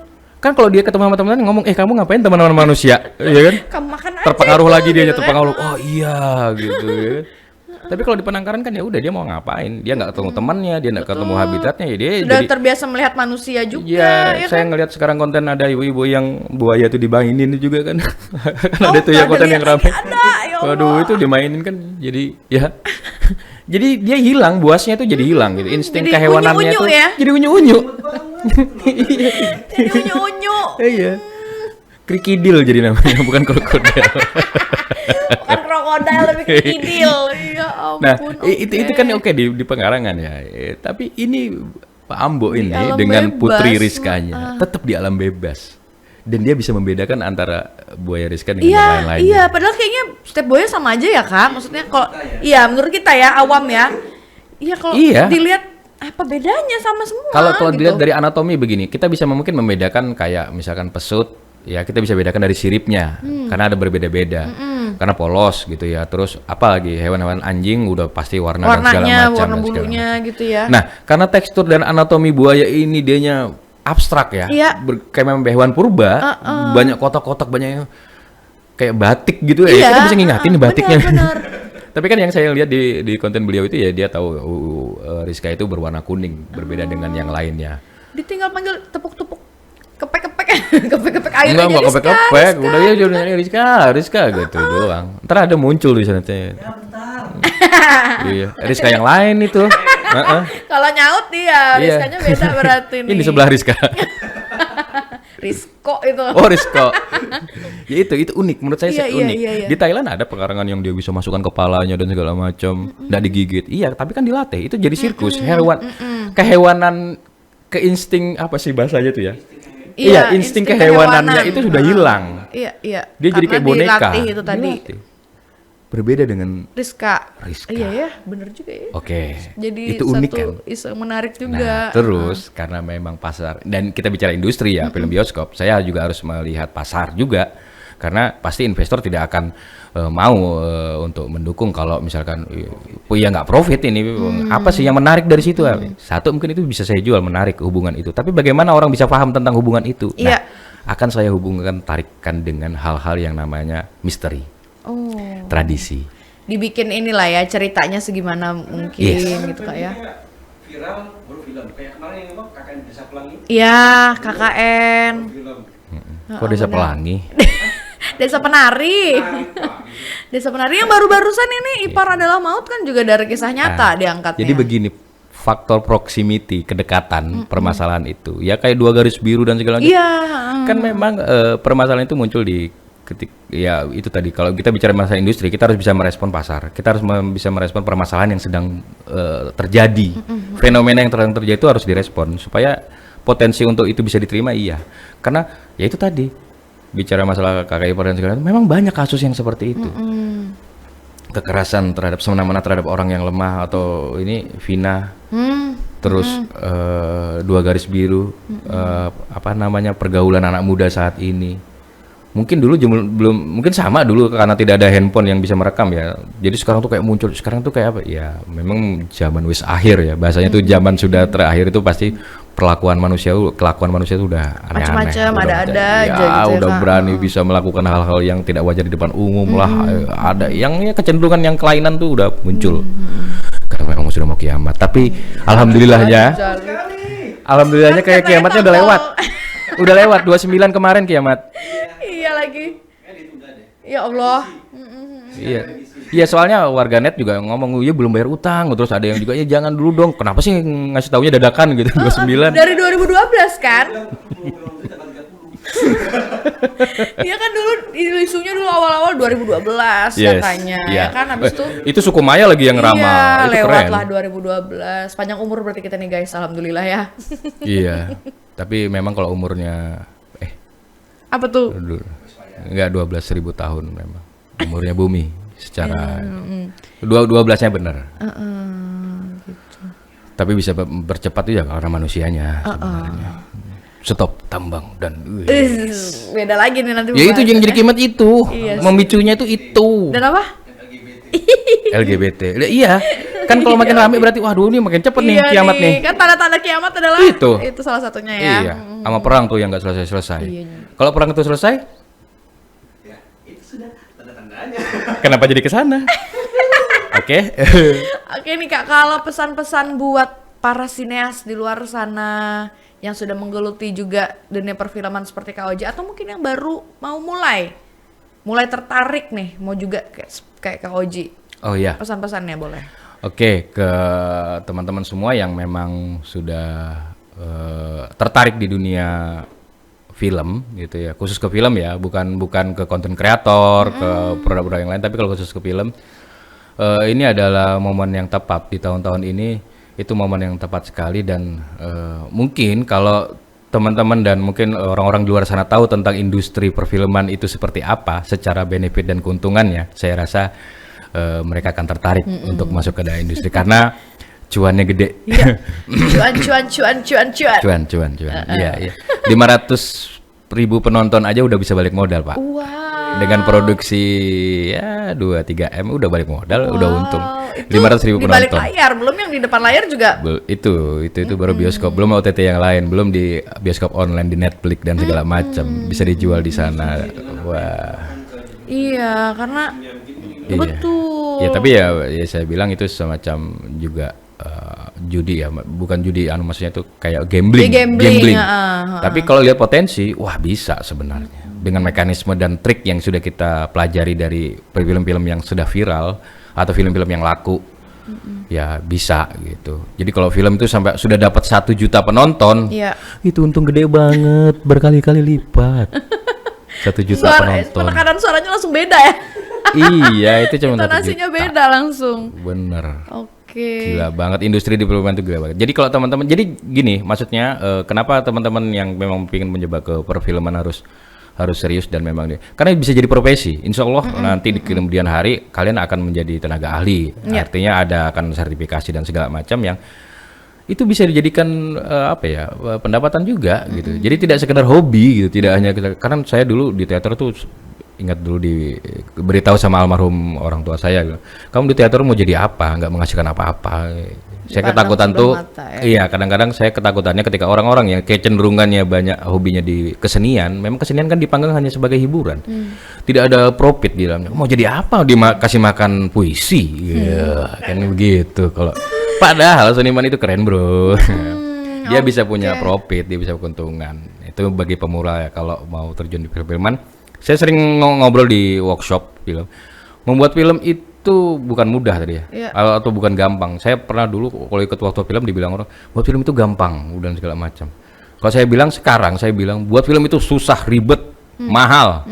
Kan kalau dia ketemu sama teman-teman ngomong, kamu ngapain teman-teman manusia? Iya kan? Kamu makan aja. Terpengaruh itu, lagi dia gitu terpengaruh. kan. Oh iya gitu ya kan. Tapi kalau di penangkaran kan ya udah dia mau ngapain? Dia nggak ketemu temannya, dia nggak ketemu habitatnya, ya dia Sudah jadi terbiasa melihat manusia juga. iya, ya saya kan? ngelihat sekarang konten ada ibu-ibu yang buaya tuh dimainin juga kan. Kan ada tuh nggak yang konten ada yang lihat ramai. lagi, ada, ya Allah. Waduh, itu dimainin kan jadi ya. Jadi dia hilang, buasnya tuh jadi hilang gitu. Insting Jadi kehewanannya unyu-unyu tuh ya? jadi unyu-unyu. Jadi unyu-unyu. Iya. Krikidil jadi namanya, bukan krokodil. Bukan krokodil tapi kidil. Ya ampun. Nah, oke. itu kan oke di pengarangan ya. Tapi ini Pak Ambo ini alam dengan bebas. Putri Rizkanya tetap di alam bebas. Dan dia bisa membedakan antara buaya Rizka dengan yang Iya, lain-lainnya. iya. Padahal kayaknya setiap buaya sama aja ya kak. Maksudnya kalau, iya menurut kita ya awam ya. Iya kalau Iya. dilihat Apa bedanya sama semua? Kalau gitu. dilihat dari anatomi begini, kita bisa mungkin membedakan kayak misalkan pesut, ya kita bisa bedakan dari siripnya, karena ada berbeda-beda, karena polos gitu ya. Terus apa lagi hewan-hewan anjing udah pasti warna dan segala warnanya, macam. warna dan segala bulunya macam. gitu ya. Nah, karena tekstur dan anatomi buaya ini dianya abstrak ya, Iya. kayak memang hewan purba, banyak kotak-kotak, banyak kayak batik gitu ya. Iya, Kita bisa ngingatin nih batiknya. benar. Tapi kan yang saya lihat di konten beliau itu ya dia tahu Rizka itu berwarna kuning, berbeda dengan yang lainnya. Ditinggal panggil tepuk-tepuk kepek-kepek kepek-kepek air Enggak, aja, enggak Rizka, kepek-kepek, Rizka. udah ya udah Rizka gitu doang. Ntar ada muncul di sana teh. Iya, Rizka yang lain itu. Heeh. Kalau nyaut dia, Iya. Rizkanya beda berarti nih. Ini di sebelah Rizka. Rizko itu. Oh, Rizko. Ya itu unik menurut saya Iya, sih iya, unik. iya, iya. Di Thailand ada pekarangan yang dia bisa masukkan kepalanya dan segala macam, enggak digigit. Iya, tapi kan dilatih. Itu jadi sirkus, kehewanan, keinsting apa sih bahasanya tuh ya? Iya, insting kehewanannya itu sudah hilang. Iya, iya. Dia jadi kayak Karena boneka. dilatih itu tadi. Dilatih. Berbeda dengan Rizka. Rizka. Iya ya, bener juga ya. Oke. Jadi itu unik satu kan? isu menarik Nah, juga. terus karena memang pasar dan kita bicara industri ya, film bioskop, saya juga harus melihat pasar juga. Karena pasti investor tidak akan mau untuk mendukung kalau misalkan ya nggak profit ini. Apa sih yang menarik dari situ? Satu mungkin itu bisa saya jual, menarik hubungan itu. Tapi bagaimana orang bisa paham tentang hubungan itu? Iya. Nah, akan saya hubungkan tarikan dengan hal-hal yang namanya misteri, Oh. tradisi. Dibikin inilah ya ceritanya segimana mungkin gitu Kak ya. Viral baru film. Kayak kemarin yang apa? KKN Desa Pelangi. Iya, KKN. Baru film. Kok desa Pelangi? Desa Penari. Desa Penari yang baru-barusan ini Ipar Adalah Maut kan juga dari kisah nyata diangkatnya. Jadi begini, faktor proximity, kedekatan, permasalahan itu. Ya kayak 2 garis biru dan segala macam. Iya. Kan memang permasalahan itu muncul di ya itu tadi kalau kita bicara masalah industri, kita harus bisa merespon pasar. Kita harus bisa merespon permasalahan yang sedang terjadi. Fenomena yang terjadi itu harus direspon supaya potensi untuk itu bisa diterima iya. Karena ya itu tadi bicara masalah KKI dan segala macam, memang banyak kasus yang seperti itu. Kekerasan terhadap semena-mena terhadap orang yang lemah atau ini Vina. Terus 2 garis biru apa namanya pergaulan anak muda saat ini. Mungkin dulu belum mungkin sama dulu karena tidak ada handphone yang bisa merekam ya. Jadi sekarang tuh kayak muncul, sekarang tuh kayak apa? Ya memang zaman wis akhir ya. Bahasanya tuh zaman sudah terakhir itu pasti kelakuan manusia itu udah aneh-aneh. Macam-macam, Udah ada ya, aja gitu ya, udah Kak. berani bisa melakukan hal-hal yang tidak wajar di depan umum lah. Ada yang ya kecenderungan yang kelainan tuh udah muncul. Karena memang sudah mau kiamat. Tapi alhamdulillahnya alhamdulillahnya kayak kiamatnya udah lewat. Udah lewat 29 kemarin kiamat. Iya lagi. Ya Allah. Iya. Iya soalnya warganet juga ngomong iya belum bayar utang, terus ada yang juga ya jangan dulu dong. Kenapa sih ngasih taunya dadakan gitu 29? Dari 2012 kan? Iya kan dulu isunya dulu awal-awal 2012 Yes, katanya iya. ya kan habis itu itu suku Maya lagi yang ramal. iya, Itu lewat keren. lah 2012. Panjang umur berarti kita nih guys, alhamdulillah ya. Iya. Tapi memang kalau umurnya Apa tuh? enggak 12.000 tahun memang. Umurnya bumi secara 12-nya benar. Gitu. Tapi bisa bercepat itu ya karena manusianya sebenarnya. Stop tambang dan Beda lagi nih nanti. ya itu yang jadi kiamat itu. Iya sih. Memicunya itu. Dan apa? LGBT. Iya. Kan kalau makin rame berarti waduh ini makin cepet nih Iya kiamat nih. Kan tanda-tanda kiamat adalah Itu. salah satunya ya. Iya. Sama perang tuh yang nggak selesai-selesai. Iya. Kalau perang itu selesai, Ya, itu sudah tanda-tandanya. kenapa jadi ke sana? Oke. Oke nih Kak, kalau pesan-pesan buat para sineas di luar sana yang sudah menggeluti juga dunia perfilman seperti Kak Oji atau mungkin yang baru mau mulai tertarik nih mau juga kayak Kak Oji, Oh iya. pesan-pesannya boleh. Oke, ke teman-teman semua yang memang sudah tertarik di dunia film gitu ya, khusus ke film ya, bukan ke konten kreator, ke produk-produk yang lain, tapi kalau khusus ke film, ini adalah momen yang tepat di tahun-tahun ini, itu momen yang tepat sekali dan mungkin kalau teman-teman dan mungkin orang-orang di luar sana tahu tentang industri perfilman itu seperti apa, secara benefit dan keuntungannya, saya rasa mereka akan tertarik untuk masuk ke dalam industri karena cuannya gede. Iya. Cuan. Cuan. Iya. 500.000 penonton aja udah bisa balik modal, Pak. Wow. Dengan produksi ya 2-3 M udah balik modal, udah untung. Itu 500.000 di balik penonton. layar, belum yang di depan layar juga. Itu baru bioskop, belum OTT yang lain, belum di bioskop online di Netflix dan segala macam bisa dijual di sana. Wah. Iya, karena Iya. betul. Ya tapi ya saya bilang itu semacam juga judi ya, bukan judi, maksudnya itu kayak gambling. Gambling, Tapi kalau lihat potensi, wah bisa sebenarnya dengan mekanisme dan trik yang sudah kita pelajari dari film-film yang sudah viral atau film-film yang laku. Ya bisa gitu. Jadi kalau film itu sampai sudah dapat 1 juta penonton, Iya. itu untung gede banget, berkali-kali lipat. 1 juta penonton. Penekanan suaranya langsung beda ya. Iya, itu cuma 1 Intonasinya juta. beda langsung. Bener. Oke. Gila banget, industri di perfilman itu gila banget. Jadi kalau teman-teman, jadi gini maksudnya, kenapa teman-teman yang memang ingin mencoba ke perfilman harus serius dan memang karena bisa jadi profesi. Insya Allah nanti di kemudian hari kalian akan menjadi tenaga ahli. Artinya ada akan sertifikasi dan segala macam yang itu bisa dijadikan pendapatan juga gitu. Jadi tidak sekedar hobi gitu, tidak hanya karena saya dulu di teater tuh ingat dulu diberitahu sama almarhum orang tua saya, kamu di teater mau jadi apa, nggak menghasilkan apa-apa. Saya ketakutan tuh, iya kadang-kadang saya ketakutannya ketika orang-orang yang kecenderungannya banyak hobinya di kesenian, memang kesenian kan dipanggang hanya sebagai hiburan, tidak ada profit di dalamnya. Mau jadi apa, kasih makan puisi, kan begitu. Kalau padahal seniman itu keren bro, dia bisa punya profit, dia bisa keuntungan. Itu bagi pemula ya kalau mau terjun di film-filman. Saya sering ngobrol di workshop film. Membuat film itu bukan mudah tadi ya, atau bukan gampang. Saya pernah dulu kalau ikut waktu film dibilang orang, buat film itu gampang, dan segala macam. Kalau saya bilang sekarang, saya bilang buat film itu susah, ribet, mahal,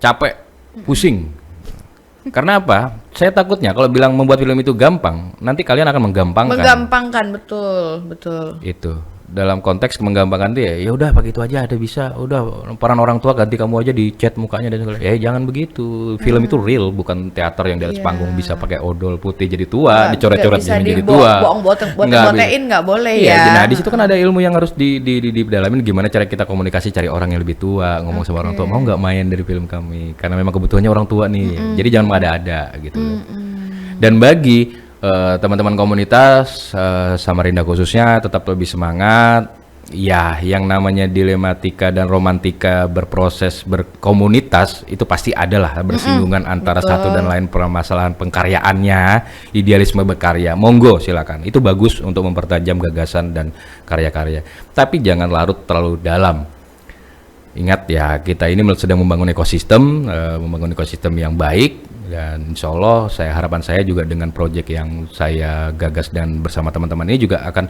capek, pusing. Karena apa? Saya takutnya kalau bilang membuat film itu gampang, nanti kalian akan menggampangkan. Menggampangkan, betul. Itu. Dalam konteks menggampangkan dia, ya udah pakai itu aja ada bisa, udah peran orang tua ganti kamu aja di cat mukanya dan segala. Jangan begitu. Film itu real, bukan teater yang di atas panggung bisa pakai odol putih jadi tua, dicoret-coret jadi tua. Bohong-bohongin nggak boleh ya. Nah, di situ kan ada ilmu yang harus didalamin, gimana cara kita komunikasi cari orang yang lebih tua, ngomong sama orang tua, mau nggak main dari film kami karena memang kebutuhannya orang tua nih. Jadi jangan ada-ada gitu. Dan bagi teman-teman komunitas Samarinda khususnya tetap lebih semangat ya, yang namanya dilematika dan romantika berproses berkomunitas itu pasti adalah bersinggungan antara satu dan lain permasalahan pengkaryaannya, idealisme berkarya, monggo silakan, itu bagus untuk mempertajam gagasan dan karya-karya, tapi jangan larut terlalu dalam. Ingat ya, kita ini sedang membangun ekosistem yang baik. Dan insya Allah harapan saya juga dengan proyek yang saya gagas dan bersama teman-teman ini juga akan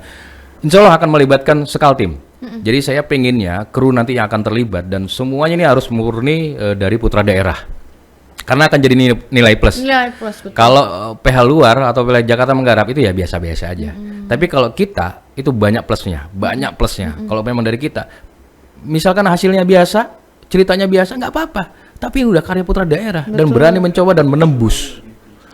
insya Allah akan melibatkan sekal tim. Jadi saya pengennya kru nanti yang akan terlibat dan semuanya ini harus murni dari putra daerah, karena akan jadi nilai plus. Betul. Kalau PH luar atau PH Jakarta menggarap itu ya biasa-biasa aja. Tapi kalau kita itu banyak plusnya. Kalau memang dari kita, misalkan hasilnya biasa, ceritanya biasa, nggak apa-apa. Tapi udah karya putra daerah dan berani mencoba dan menembus.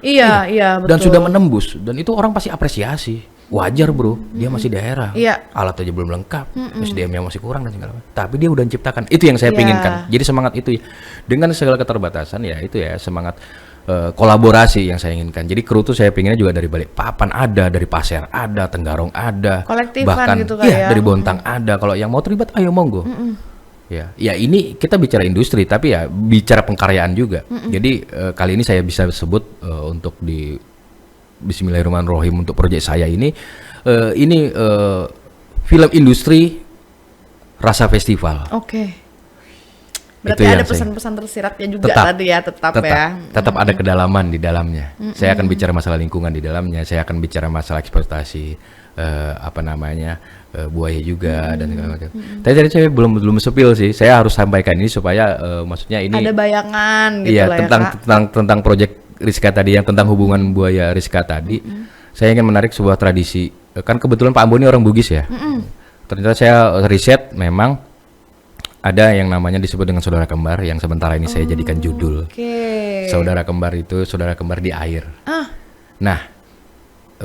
Iya betul. Dan sudah menembus dan itu orang pasti apresiasi. Wajar bro, dia masih daerah. Alat aja belum lengkap, SDM-nya masih kurang dan segala macam. Tapi dia udah menciptakan. Itu yang saya pinginkan. Jadi semangat itu ya. Dengan segala keterbatasan ya itu ya semangat kolaborasi yang saya inginkan. Jadi kru tuh saya pinginnya juga dari Balikpapan ada, dari Pasir ada, Tenggarong ada, kolektifan bahkan gitu kayak dari Bontang ada. Kalau yang mau terlibat ayo monggo. Ya ini kita bicara industri tapi ya bicara pengkaryaan juga. Jadi kali ini saya bisa sebut untuk di Bismillahirrahmanirrahim untuk proyek saya ini film industri rasa festival. Berarti ada pesan-pesan tersiratnya juga tadi ya, tetap ada kedalaman di dalamnya. Saya akan bicara masalah lingkungan di dalamnya, saya akan bicara masalah eksploitasi buaya juga dan segala macam. Tadi saya belum sepil sih. Saya harus sampaikan ini supaya maksudnya ini ada bayangan gitu iya, lah tentang proyek Rizka tadi yang tentang hubungan buaya Rizka tadi. Saya ingin menarik sebuah tradisi. Kan kebetulan Pak Ambo ini orang Bugis ya. Ternyata saya riset memang ada yang namanya disebut dengan saudara kembar yang sementara ini saya jadikan judul. Saudara kembar itu saudara kembar di air. Nah,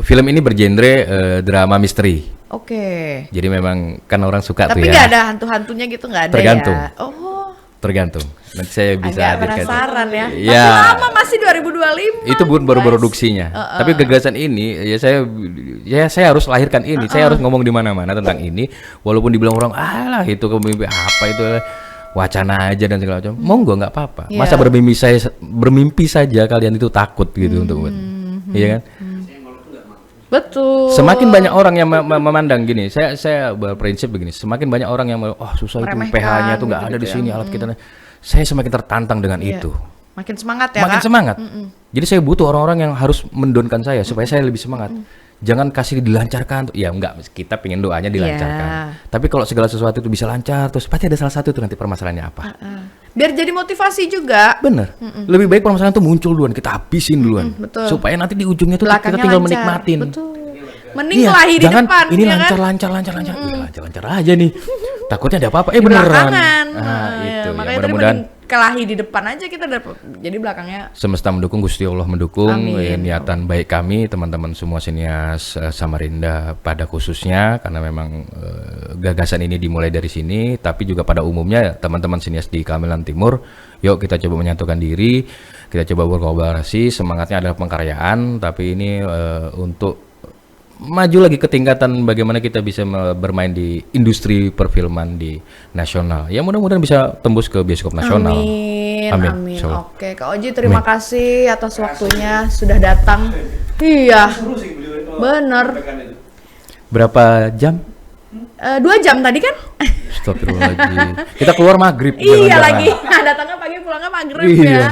film ini bergenre drama misteri. Oke. Jadi memang kan orang suka Tapi tuh nggak ya. ada hantu-hantunya gitu, nggak ada Tergantung. ya? Oh, Tergantung. Nanti saya bisa agak hadirkan. penasaran ya. Iya. Masih lama, masih 2025. Itu baru guys. produksinya. Tapi gagasan ini ya saya harus lahirkan ini. Saya harus ngomong di mana-mana tentang ini walaupun dibilang orang alah itu kemimpi apa itu wacana aja dan segala macam. Monggo nggak apa-apa. Iya. Masa bermimpi saja kalian itu takut gitu untuk iya kan? Betul. Semakin banyak orang yang memandang gini, saya berprinsip begini, semakin banyak orang yang susah itu Meremehkan PH-nya tuh nggak ada gitu-gitu di sini ya. alat kita. Saya semakin tertantang dengan Iya. itu. Makin semangat ya, Makin Kak? semangat. Jadi saya butuh orang-orang yang harus mendonkan saya supaya saya lebih semangat. Jangan kasih dilancarkan. Ya enggak, kita pengen doanya dilancarkan. Iya. Tapi kalau segala sesuatu itu bisa lancar, terus pasti ada salah satu tuh nanti permasalahannya apa. Biar jadi motivasi juga. Bener. Lebih baik permasalahan itu muncul duluan, kita habisin duluan. betul. Supaya nanti di ujungnya tuh kita Belakangnya tinggal lancar. menikmatin. Betul. Mending Iya, kelahi di jangan depan, ini ya lancar, kan? lancar. Wih, lancar aja nih. Takutnya ada apa-apa. Di Beneran. belakangan. Nah, Iya, itu. Ya, makanya tadi mudah-mudahan mending kelahi di depan aja kita jadi belakangnya. semesta mendukung, Gusti Allah mendukung. Amin. Niatan baik kami, teman-teman semua sinias Samarinda pada khususnya, karena memang gagasan ini dimulai dari sini, tapi juga pada umumnya teman-teman sinias di Kamilan Timur, yuk kita coba menyatukan diri, kita coba berkolaborasi. Semangatnya adalah pengkaryaan, tapi ini untuk maju lagi ke tingkatan bagaimana kita bisa bermain di industri perfilman di nasional. Ya mudah-mudahan bisa tembus ke bioskop nasional. Amin. Insyaallah. Oke, Kak Oji terima kasih atas waktunya sudah datang. Iya, Seru sih beliau itu. bener. Sampaikan itu. Berapa jam? 2 jam tadi kan? Astagfirullahaladzim. Kita keluar maghrib. Iya jangan-jangan. lagi. Datangnya pagi, pulangnya maghrib Iya. ya.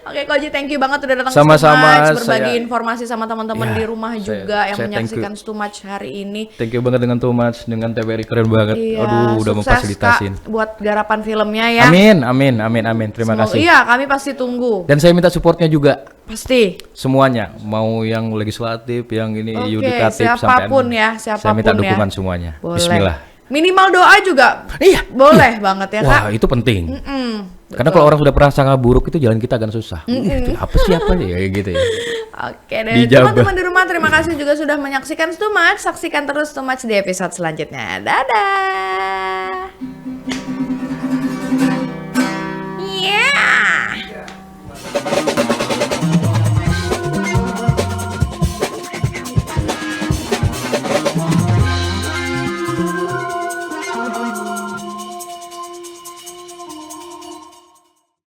Oke, Kak Oji, thank you banget udah datang Sama-sama, ke Stumach, berbagi saya- informasi sama teman-teman Ya, di rumah juga yang saya thank menyaksikan Stumach hari ini. Thank you banget dengan Thomas, dengan TVRI keren banget. Iya, Aduh, udah sukses, memfasilitasin. Kak, buat garapan filmnya ya. Amin. Terima Semoga- kasih. Iya, kami pasti tunggu. Dan saya minta supportnya juga Pasti. semuanya, mau yang legislatif, yang ini Oke, yudikatif, siapapun sampai ya, saya siapapun minta ya. dukungan semuanya. Boleh. Bismillah. Minimal doa juga Iya. boleh banget ya, Kak. Wah, itu penting. Karena kalau orang sudah prasangka buruk itu jalan kita akan susah. Itu apa siapa ya gitu ya. Oke deh, Dijabah. teman-teman di rumah terima kasih juga sudah menyaksikan Stumach. Saksikan terus Stumach di episode selanjutnya. Dadah. Yeah.